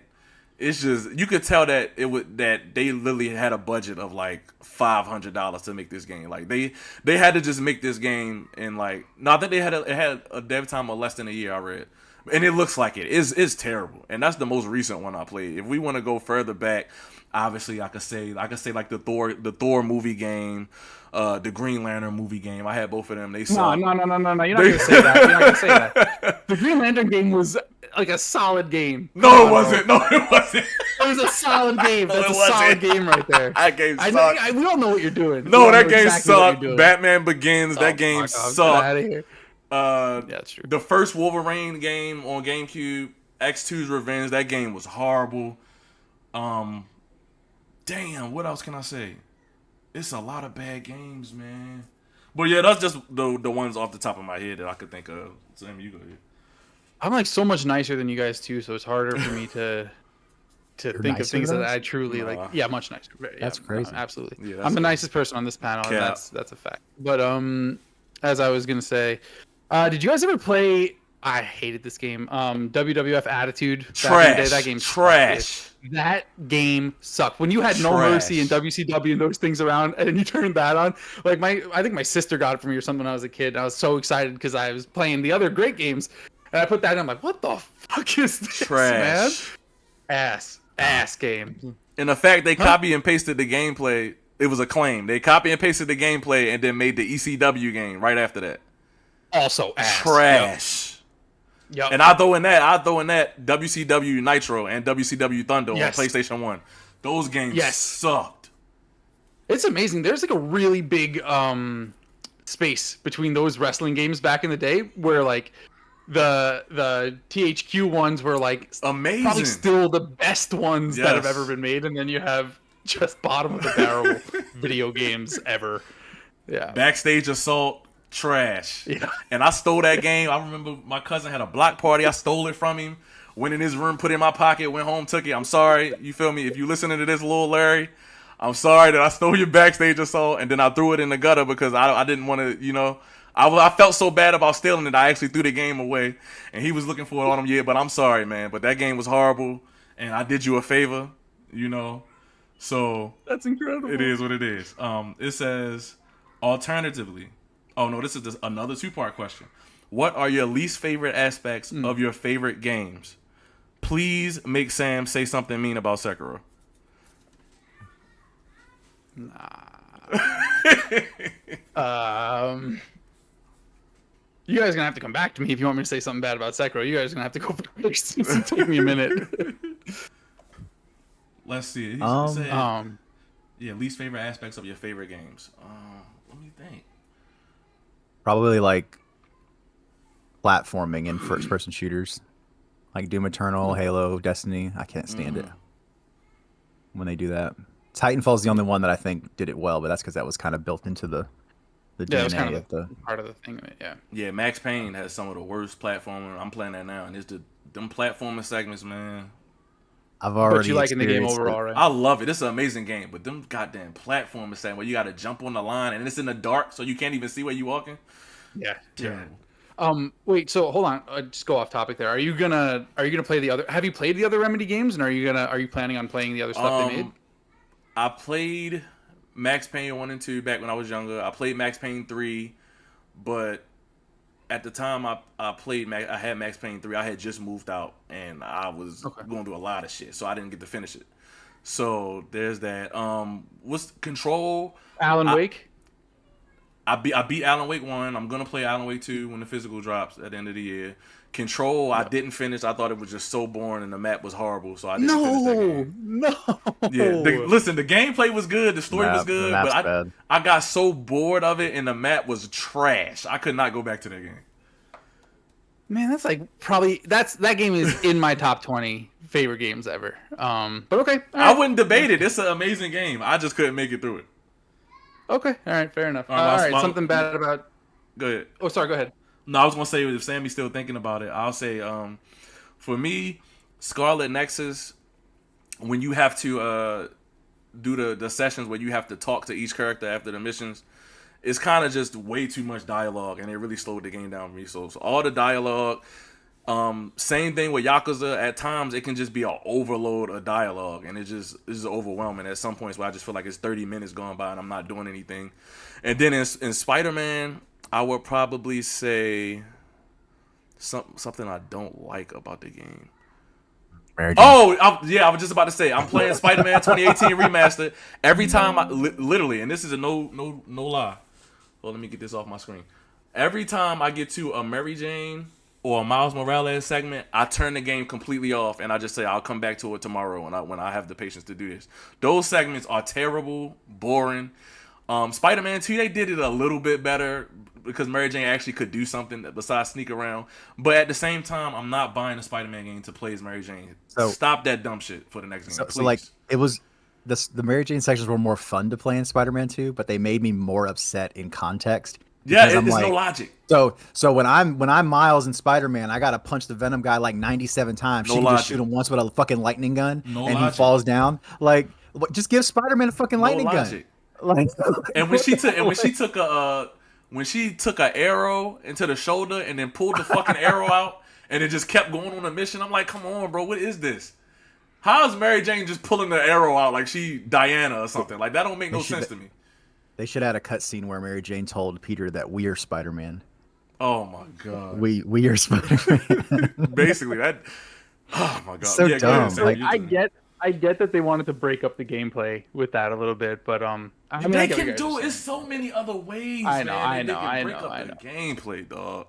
It's just, you could tell that that they literally had a budget of like $500 to make this game. Like they had to just make this game in like, no, I think it had a dev time of less than a year. I read, and it looks like it's terrible. And that's the most recent one I played. If we want to go further back, obviously I could say like the Thor movie game, the Green Lantern movie game. I had both of them. They suck. No. You're not gonna say that. You're not gonna say that. The Green Lantern game was like a solid game. No, it wasn't. No, it wasn't. It was a solid game. That's a solid game right there. That game sucked. We all know what you're doing. No, that game sucked. Batman Begins. That game sucked. Get out of here. Yeah, that's true. The first Wolverine game on GameCube, X2's Revenge. That game was horrible. Damn. What else can I say? It's a lot of bad games, man. But yeah, that's just the ones off the top of my head that I could think of. Sam, you go ahead. I'm like so much nicer than you guys too, so it's harder for me to think of things that I truly like. Yeah, much nicer. Yeah, that's crazy. Absolutely. Yeah, I'm the nicest person on this panel, and that's a fact. But as I was gonna say, did you guys ever play? I hated this game. WWF Attitude. Trash. That game trash. Sucked. That game sucked. When you had No Mercy and WCW and those things around, and you turned that on, like I think my sister got it for me or something when I was a kid. And I was so excited because I was playing the other great games, and I put that in. I'm like, what the fuck is this, trash, man? Ass game. And the fact they copy and pasted the gameplay, it was a claim. They copy and pasted the gameplay and then made the ECW game right after that. Also ass. Trash. Yep. And I throw in that WCW Nitro and WCW Thunder on PlayStation 1. Those games sucked. It's amazing. There's like a really big space between those wrestling games back in the day where like the THQ ones were like amazing. Probably still the best ones that have ever been made, and then you have just bottom of the barrel video games ever. Yeah. Backstage Assault. Trash. Yeah. And I stole that game. I remember my cousin had a block party. I stole it from him. Went in his room, put it in my pocket, went home, took it. I'm sorry. You feel me? If you listening to this, little Larry, I'm sorry that I stole your Backstage Assault and then I threw it in the gutter because I didn't want to, you know. I felt so bad about stealing it. I actually threw the game away. And he was looking for it on him. Yeah, but I'm sorry, man. But that game was horrible. And I did you a favor, you know. So. That's incredible. It is what it is. It says, alternatively. Oh, no, this is another two-part question. What are your least favorite aspects of your favorite games? Please make Sam say something mean about Sekiro. You guys are gonna have to come back to me if you want me to say something bad about Sekiro. You guys are gonna have to go first. Since take me a minute. Let's see. He said, yeah, least favorite aspects of your favorite games. Let me think. Probably like platforming and first-person shooters, like Doom Eternal, Halo, Destiny. I can't stand it when they do that. Titanfall's the only one that I think did it well, but that's because that was kind of built into the DNA it was kind of the part of the thing of it. Yeah. Yeah, Max Payne has some of the worst platforming. I'm playing that now, and it's them platforming segments, man. I've already. But you liking the game overall, right? I love it. It's an amazing game, but them goddamn platforming segments where you got to jump on the line, and it's in the dark, so you can't even see where you walking. Yeah. Terrible. Wait. So hold on. Just go off topic there. Are you gonna play the other? Have you played the other Remedy games? And are you planning on playing the other stuff they made? I played Max Payne 1 and 2 back when I was younger. I played Max Payne 3, but at the time I had Max Payne 3. I had just moved out, and I was going through a lot of shit, so I didn't get to finish it. So there's that. What's Control? Alan Wake? I beat Alan Wake 1. I'm going to play Alan Wake 2 when the physical drops at the end of the year. Control, I didn't finish. I thought it was just so boring and the map was horrible, so I didn't finish that game. No. Yeah, listen, the gameplay was good, the story was good, but I got so bored of it and the map was trash. I could not go back to that game. Man, that's like probably that game is in my top 20 favorite games ever. But okay, right. I wouldn't debate it. It's an amazing game. I just couldn't make it through it. Okay, all right, fair enough. All right, something bad about. Go ahead. Oh, sorry. Go ahead. No, I was gonna say if Sammy's still thinking about it, I'll say for me, Scarlet Nexus, when you have to do the sessions where you have to talk to each character after the missions, it's kind of just way too much dialogue, and it really slowed the game down for me. So all the dialogue, same thing with Yakuza. At times, it can just be an overload of dialogue, and it's just overwhelming at some points where I just feel like it's 30 minutes gone by and I'm not doing anything. And then in Spider-Man, I would probably say something I don't like about the game. I was just about to say, I'm playing Spider-Man 2018 Remastered. Every time literally, and this is a no lie. Well, let me get this off my screen. Every time I get to a Mary Jane or a Miles Morales segment, I turn the game completely off and I just say I'll come back to it tomorrow when I have the patience to do this. Those segments are terrible, boring. Spider-Man 2, they did it a little bit better because Mary Jane actually could do something besides sneak around. But at the same time, I'm not buying a Spider-Man game to play as Mary Jane. So stop that dumb shit for the next game. So like, it was the Mary Jane sections were more fun to play in Spider-Man 2, but they made me more upset in context. Yeah, it's like, no logic. So when I'm Miles and Spider-Man, I gotta punch the Venom guy like 97 times. She can just shoot him once with a fucking lightning gun, and he falls down. Like, just give Spider-Man a fucking lightning gun. Like, and when she took a arrow into the shoulder and then pulled the fucking arrow out and it just kept going on a mission, I'm like, come on, bro, what is this? How is Mary Jane just pulling the arrow out like she Diana or something? Like, that don't make no sense to me. They should add a cutscene where Mary Jane told Peter that we are Spider-Man. Oh my god, we are Spider-Man. Basically, that. Oh my god, so dumb. Like, I get that they wanted to break up the gameplay with that a little bit, but I mean, they can do it so many other ways. I know. The gameplay, dog.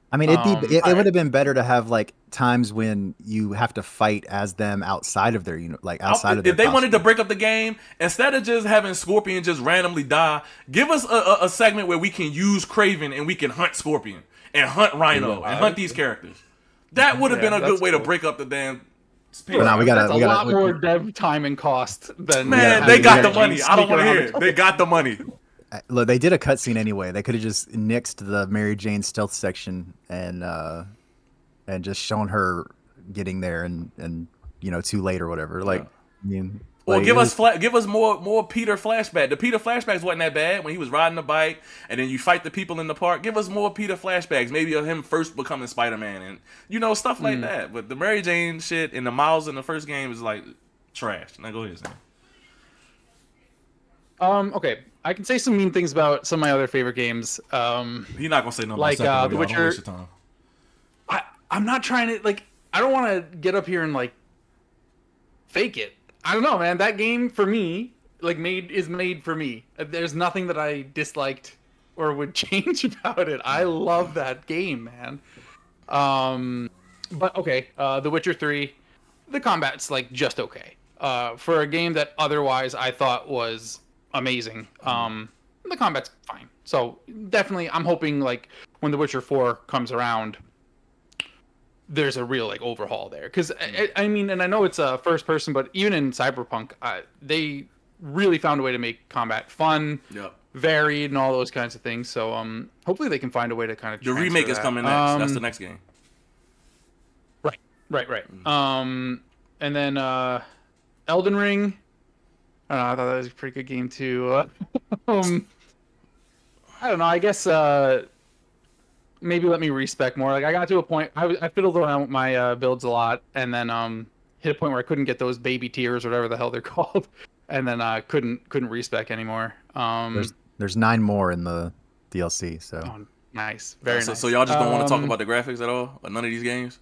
I mean, it would have been better to have like times when you have to fight as them outside of their of their if they wanted to break up the game, instead of just having Scorpion just randomly die, give us a segment where we can use Kraven and we can hunt Scorpion and hunt Rhino and hunt these characters. That would have been a good way to break up the damn. Now we got a lot more dev time and cost than. Man, they got the money. I don't want to hear it. They got the money. Look, they did a cutscene anyway. They could have just nixed the Mary Jane stealth section and just shown her getting there and too late or whatever. Like, I mean, or give us more Peter flashback. The Peter flashbacks wasn't that bad when he was riding the bike and then you fight the people in the park. Give us more Peter flashbacks, maybe of him first becoming Spider-Man and stuff like that. But the Mary Jane shit and the Miles in the first game is like trash. Now go ahead, Sam. Okay, I can say some mean things about some of my other favorite games. You're not gonna say nothing like about The Witcher. I'm not trying to I don't want to get up here and fake it. I don't know, man. That game for me like made for me. There's nothing that I disliked or would change about it. I love that game, man. But okay, The Witcher 3, the combat's like just okay. For a game that otherwise I thought was amazing. The combat's fine. So definitely, I'm hoping like when The Witcher 4 comes around, there's a real like overhaul there. Because I mean, and I know it's a first person, but even in Cyberpunk, they really found a way to make combat fun, varied, and all those kinds of things. So hopefully they can find a way to kind of the remake is coming next. That's the next game. Right. And then Elden Ring. I don't know. I thought that was a pretty good game too. I don't know. I guess maybe let me respec more. Like I got to a point. I fiddled around with my builds a lot, and then hit a point where I couldn't get those baby tiers or whatever the hell they're called, and then couldn't respec anymore. There's 9 more in the DLC. So nice, very nice. So y'all just don't want to talk about the graphics at all? Or none of these games?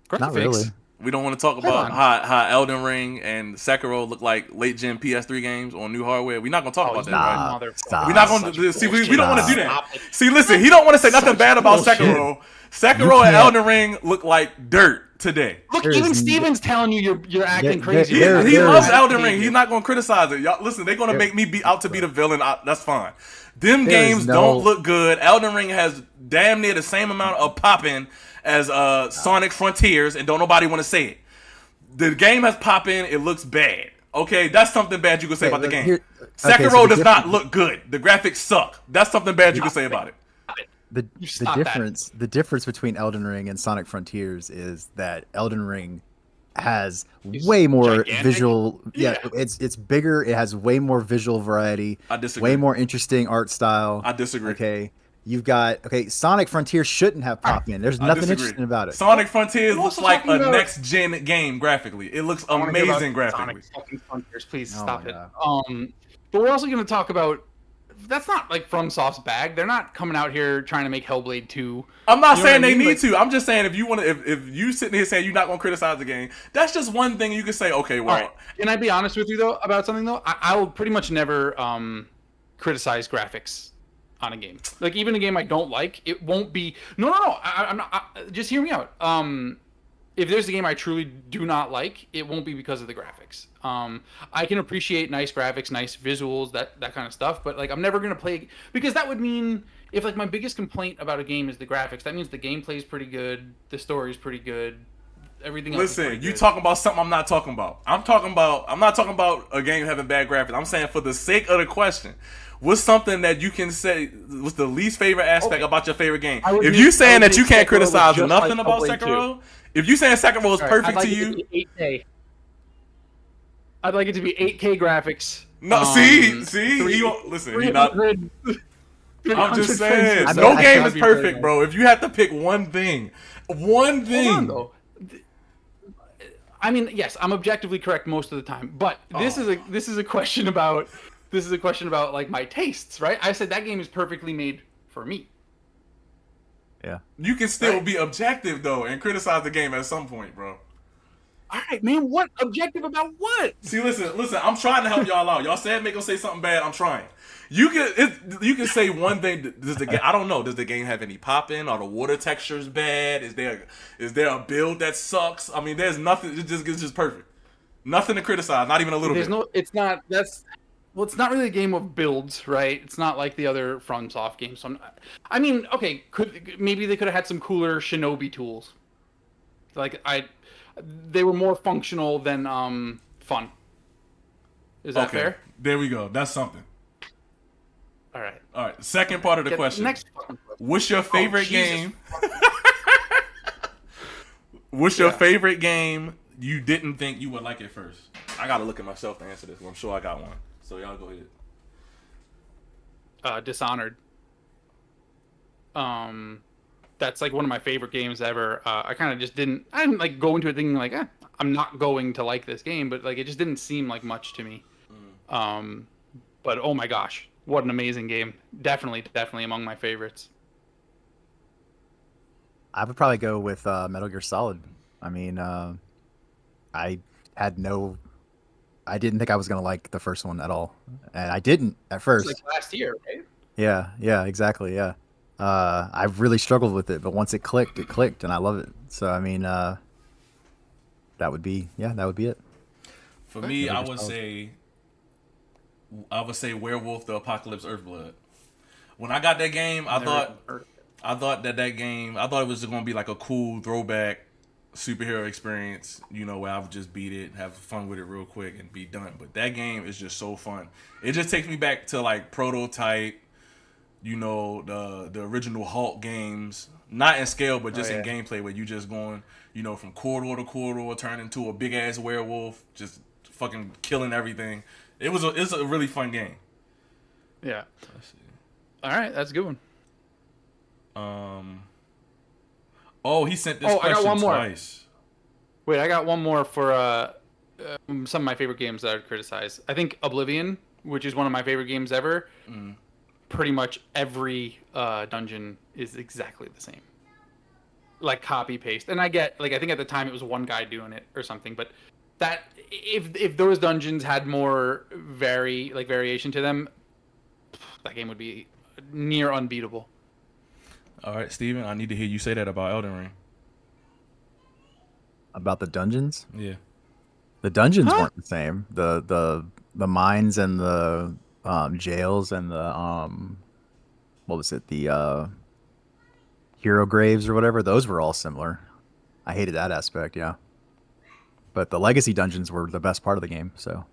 Graphics? Not really. We don't want to talk about how Elden Ring and Sekiro look like late gen PS3 games on new hardware. We're not gonna talk about that, right? Stop. We're not gonna see. We don't want to do that. See, listen, he don't want to say nothing bad about Sekiro. Sekiro and Elden Ring look like dirt today. Look, even Steven's telling you you're acting crazy. He loves Elden Ring. He's not gonna criticize it. Y'all, listen, they're gonna make me be out to be the villain. That's fine. Them games don't look good. Elden Ring has damn near the same amount of popping as Sonic Frontiers, and don't nobody want to say it. The game has popping. It looks bad. Okay, that's something bad you can say about the game. Sekiro does not look good. The graphics suck. That's something bad you can say about it. The difference between Elden Ring and Sonic Frontiers is that Elden Ring has way more visual. Yeah, it's bigger. It has way more visual variety. I disagree. Way more interesting art style. I disagree. Okay. You've got Sonic Frontiers shouldn't have pop in. There's nothing interesting about it. Sonic Frontiers looks like a next gen game graphically. It looks amazing graphically. Sonic Frontiers, please stop it. But we're also going to talk about that's not like FromSoft's bag. They're not coming out here trying to make Hellblade 2. I'm not saying they need to. I'm just saying if you want to, if you sitting here saying you're not going to criticize the game, that's just one thing you can say. Okay, well, right. Can I be honest with you though about something though? I will pretty much never criticize graphics on a game. Like even a game I don't like, it won't be. No. I'm not. Just hear me out. If there's a game I truly do not like, it won't be because of the graphics. I can appreciate nice graphics, nice visuals, that kind of stuff, but like I'm never gonna play because that would mean if like my biggest complaint about a game is the graphics, that means the gameplay is pretty good, the story is pretty good, everything else. Listen, you talking about something I'm not talking about. I'm not talking about a game having bad graphics. I'm saying for the sake of the question, what's something that you can say was the least favorite aspect about your favorite game? If you saying that you can't criticize nothing about Sekiro, if you saying Sekiro is perfect to you, 8K. I'd like it to be 8K graphics. No, listen, you're not. I'm just saying, no game is perfect, bro. If you have to pick one thing. Hold on, though. I mean, yes, I'm objectively correct most of the time, but this is a question about like my tastes, right? I said that game is perfectly made for me. Yeah. You can still be objective though and criticize the game at some point, bro. All right, man. What objective about what? See, listen. I'm trying to help y'all out. Y'all said make them say something bad. I'm trying. You can say one thing. Does the game? I don't know. Does the game have any pop in? Are the water textures bad? Is there a build that sucks? I mean, there's nothing. It's just perfect. Nothing to criticize. Not even a little bit. It's not. Well, it's not really a game of builds, right? It's not like the other FromSoft games. So I mean, okay, maybe they could have had some cooler Shinobi tools. They were more functional than fun. Is that fair? There we go. That's something. All right. Second part of the question. Next question. What's your favorite game? What's your favorite game you didn't think you would like at first? I got to look at myself to answer this. I'm sure I got one. So y'all go ahead. Dishonored. That's like one of my favorite games ever. I kind of just didn't like go into it thinking like, I'm not going to like this game, but like it just didn't seem like much to me. But oh my gosh, what an amazing game! Definitely among my favorites. I would probably go with Metal Gear Solid. I mean, I had no I didn't think I was gonna like the first one at all, and I didn't at It's first. like last year, right? Yeah, exactly. Yeah, I've really struggled with it, but once it clicked, and I love it. So I mean, that would be it. For me, Metal I Gear would Solid. say Werewolf: The Apocalypse Earthblood. When I got that game, I thought it was going to be like a cool throwback superhero experience, where I would just beat it, have fun with it real quick, and be done. But that game is just so fun. It just takes me back to like Prototype, the original Hulk games, not in scale, but just in gameplay, where you just going, from corridor to corridor, turn into a big ass werewolf, just fucking killing everything. It's a really fun game. Yeah. All right, that's a good one. Oh, he sent this question I got one more. twice. Wait, I got one more for some of my favorite games that I would criticize. I think Oblivion, which is one of my favorite games ever. Pretty much every dungeon is exactly the same, like copy paste. And I get, like, I think at the time it was one guy doing it or something, but that if those dungeons had more variation to them, that game would be near unbeatable. All right, Steven, I need to hear you say that about Elden Ring. About the dungeons? Yeah. The dungeons weren't the same. The mines and the jails and the what was it? The hero graves or whatever. Those were all similar. I hated that aspect. Yeah. But the legacy dungeons were the best part of the game. So,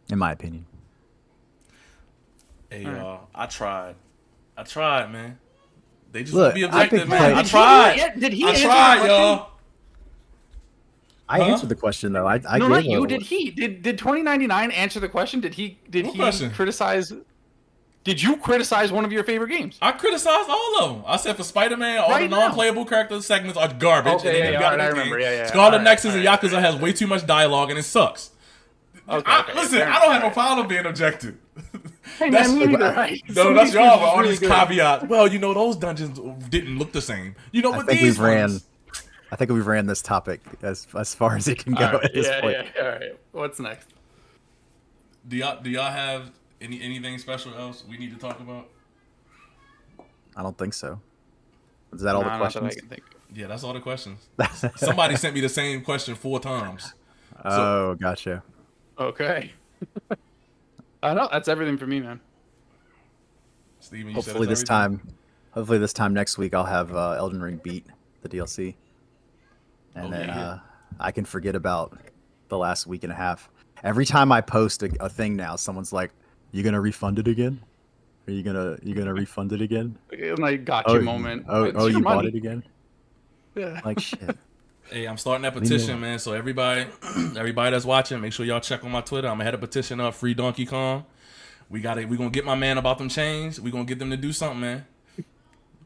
in my opinion. Hey, I tried, man. They just Look, won't be objective, man. I Did tried. Did he I answer tried, the question? y'all. I answered the question though. I No, gave not you. a- Did he? Did 2099 answer the question? Did he question? criticize? Did you criticize one of your favorite games? I criticized all of them. I said for Spider-Man, all Right the now. non-playable character segments are garbage. Okay, and then yeah, you got alright, I this remember. game. Yeah. Scarlet Alright, Nexus and alright. Yakuza has way too much dialogue and it sucks. Okay, Listen, fair I don't have no enough. problem being objective. Hey, That's- man, me neither, right? No, Some of that's these y'all. games But all really these good. caveats. Well, those dungeons didn't look the same. I But think these we've ran. ones. I think we've ran this topic as far as it can go Alright, at this point. yeah. All right. What's next? Do y'all have anything special else we need to talk about? I don't think so. Is that all the Nah, not that I questions? can think of. Yeah, that's all the questions. Somebody sent me the same question 4 times. Oh, gotcha. Okay. I know that's everything for me, man. Steven, you Hopefully said this everything? time next week I'll have Elden Ring beat the DLC, and then yeah. I can forget about the last week and a half. Every time I post a thing now, someone's like, "You gonna refund it again? Are you gonna refund it again?" Like gotcha moment. It's Oh, your you bought money. it again? Yeah. Like shit. Hey, I'm starting that know. petition, man. So everybody that's watching, make sure y'all check on my Twitter. I'm gonna head a petition up, Free Donkey Kong. We gonna get my man about them chains. We gonna get them to do something, man.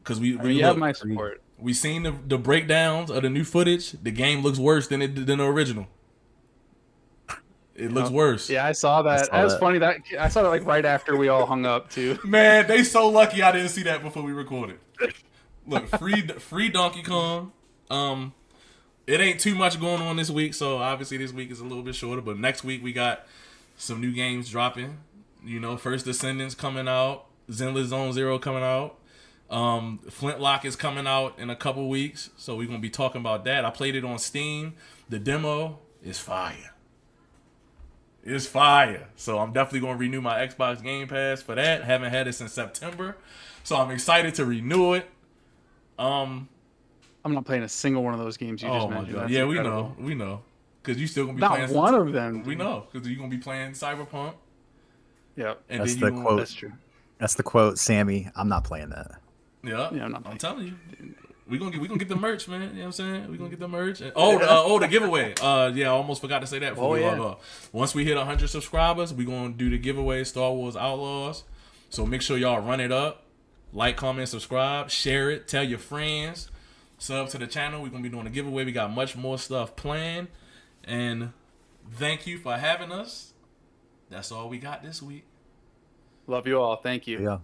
Cause we You have look, my support. we seen the breakdowns of the new footage. The game looks worse than the original. It looks worse. Yeah, I saw that. saw That was that. funny. That I saw that like right after we all hung up too. Man, they so lucky I didn't see that before we recorded. Look, free Donkey Kong. It ain't too much going on this week, so obviously this week is a little bit shorter. But next week we got some new games dropping. First Descendants coming out, Zenless Zone Zero coming out. Flintlock is coming out in a couple weeks, so we're gonna be talking about that. I played it on Steam. The demo is fire. It's fire. So I'm definitely gonna renew my Xbox Game Pass for that. Haven't had it since September, so I'm excited to renew it. I'm not playing a single one of those games you just Oh my mentioned. god! That's Yeah, incredible. we know, because you still gonna be Not playing. one of them. We know, because you're gonna be playing Cyberpunk, Yep. and That's then the you gonna, quote. That's true. That's the quote, Sammy. I'm not playing that. Yeah, Yeah, I'm not I'm playing. telling you, we gonna get the merch, man. You know what I'm saying? We gonna get the merch. And, the giveaway. Yeah, I almost forgot to say that before we log off. Once we hit 100 subscribers, we gonna do the giveaway, Star Wars Outlaws. So make sure y'all run it up, like, comment, subscribe, share it, tell your friends, sub to the channel. We're gonna be doing a giveaway. We got much more stuff planned, and thank you for having us. That's all we got this week. Love you all. Thank you. Yeah.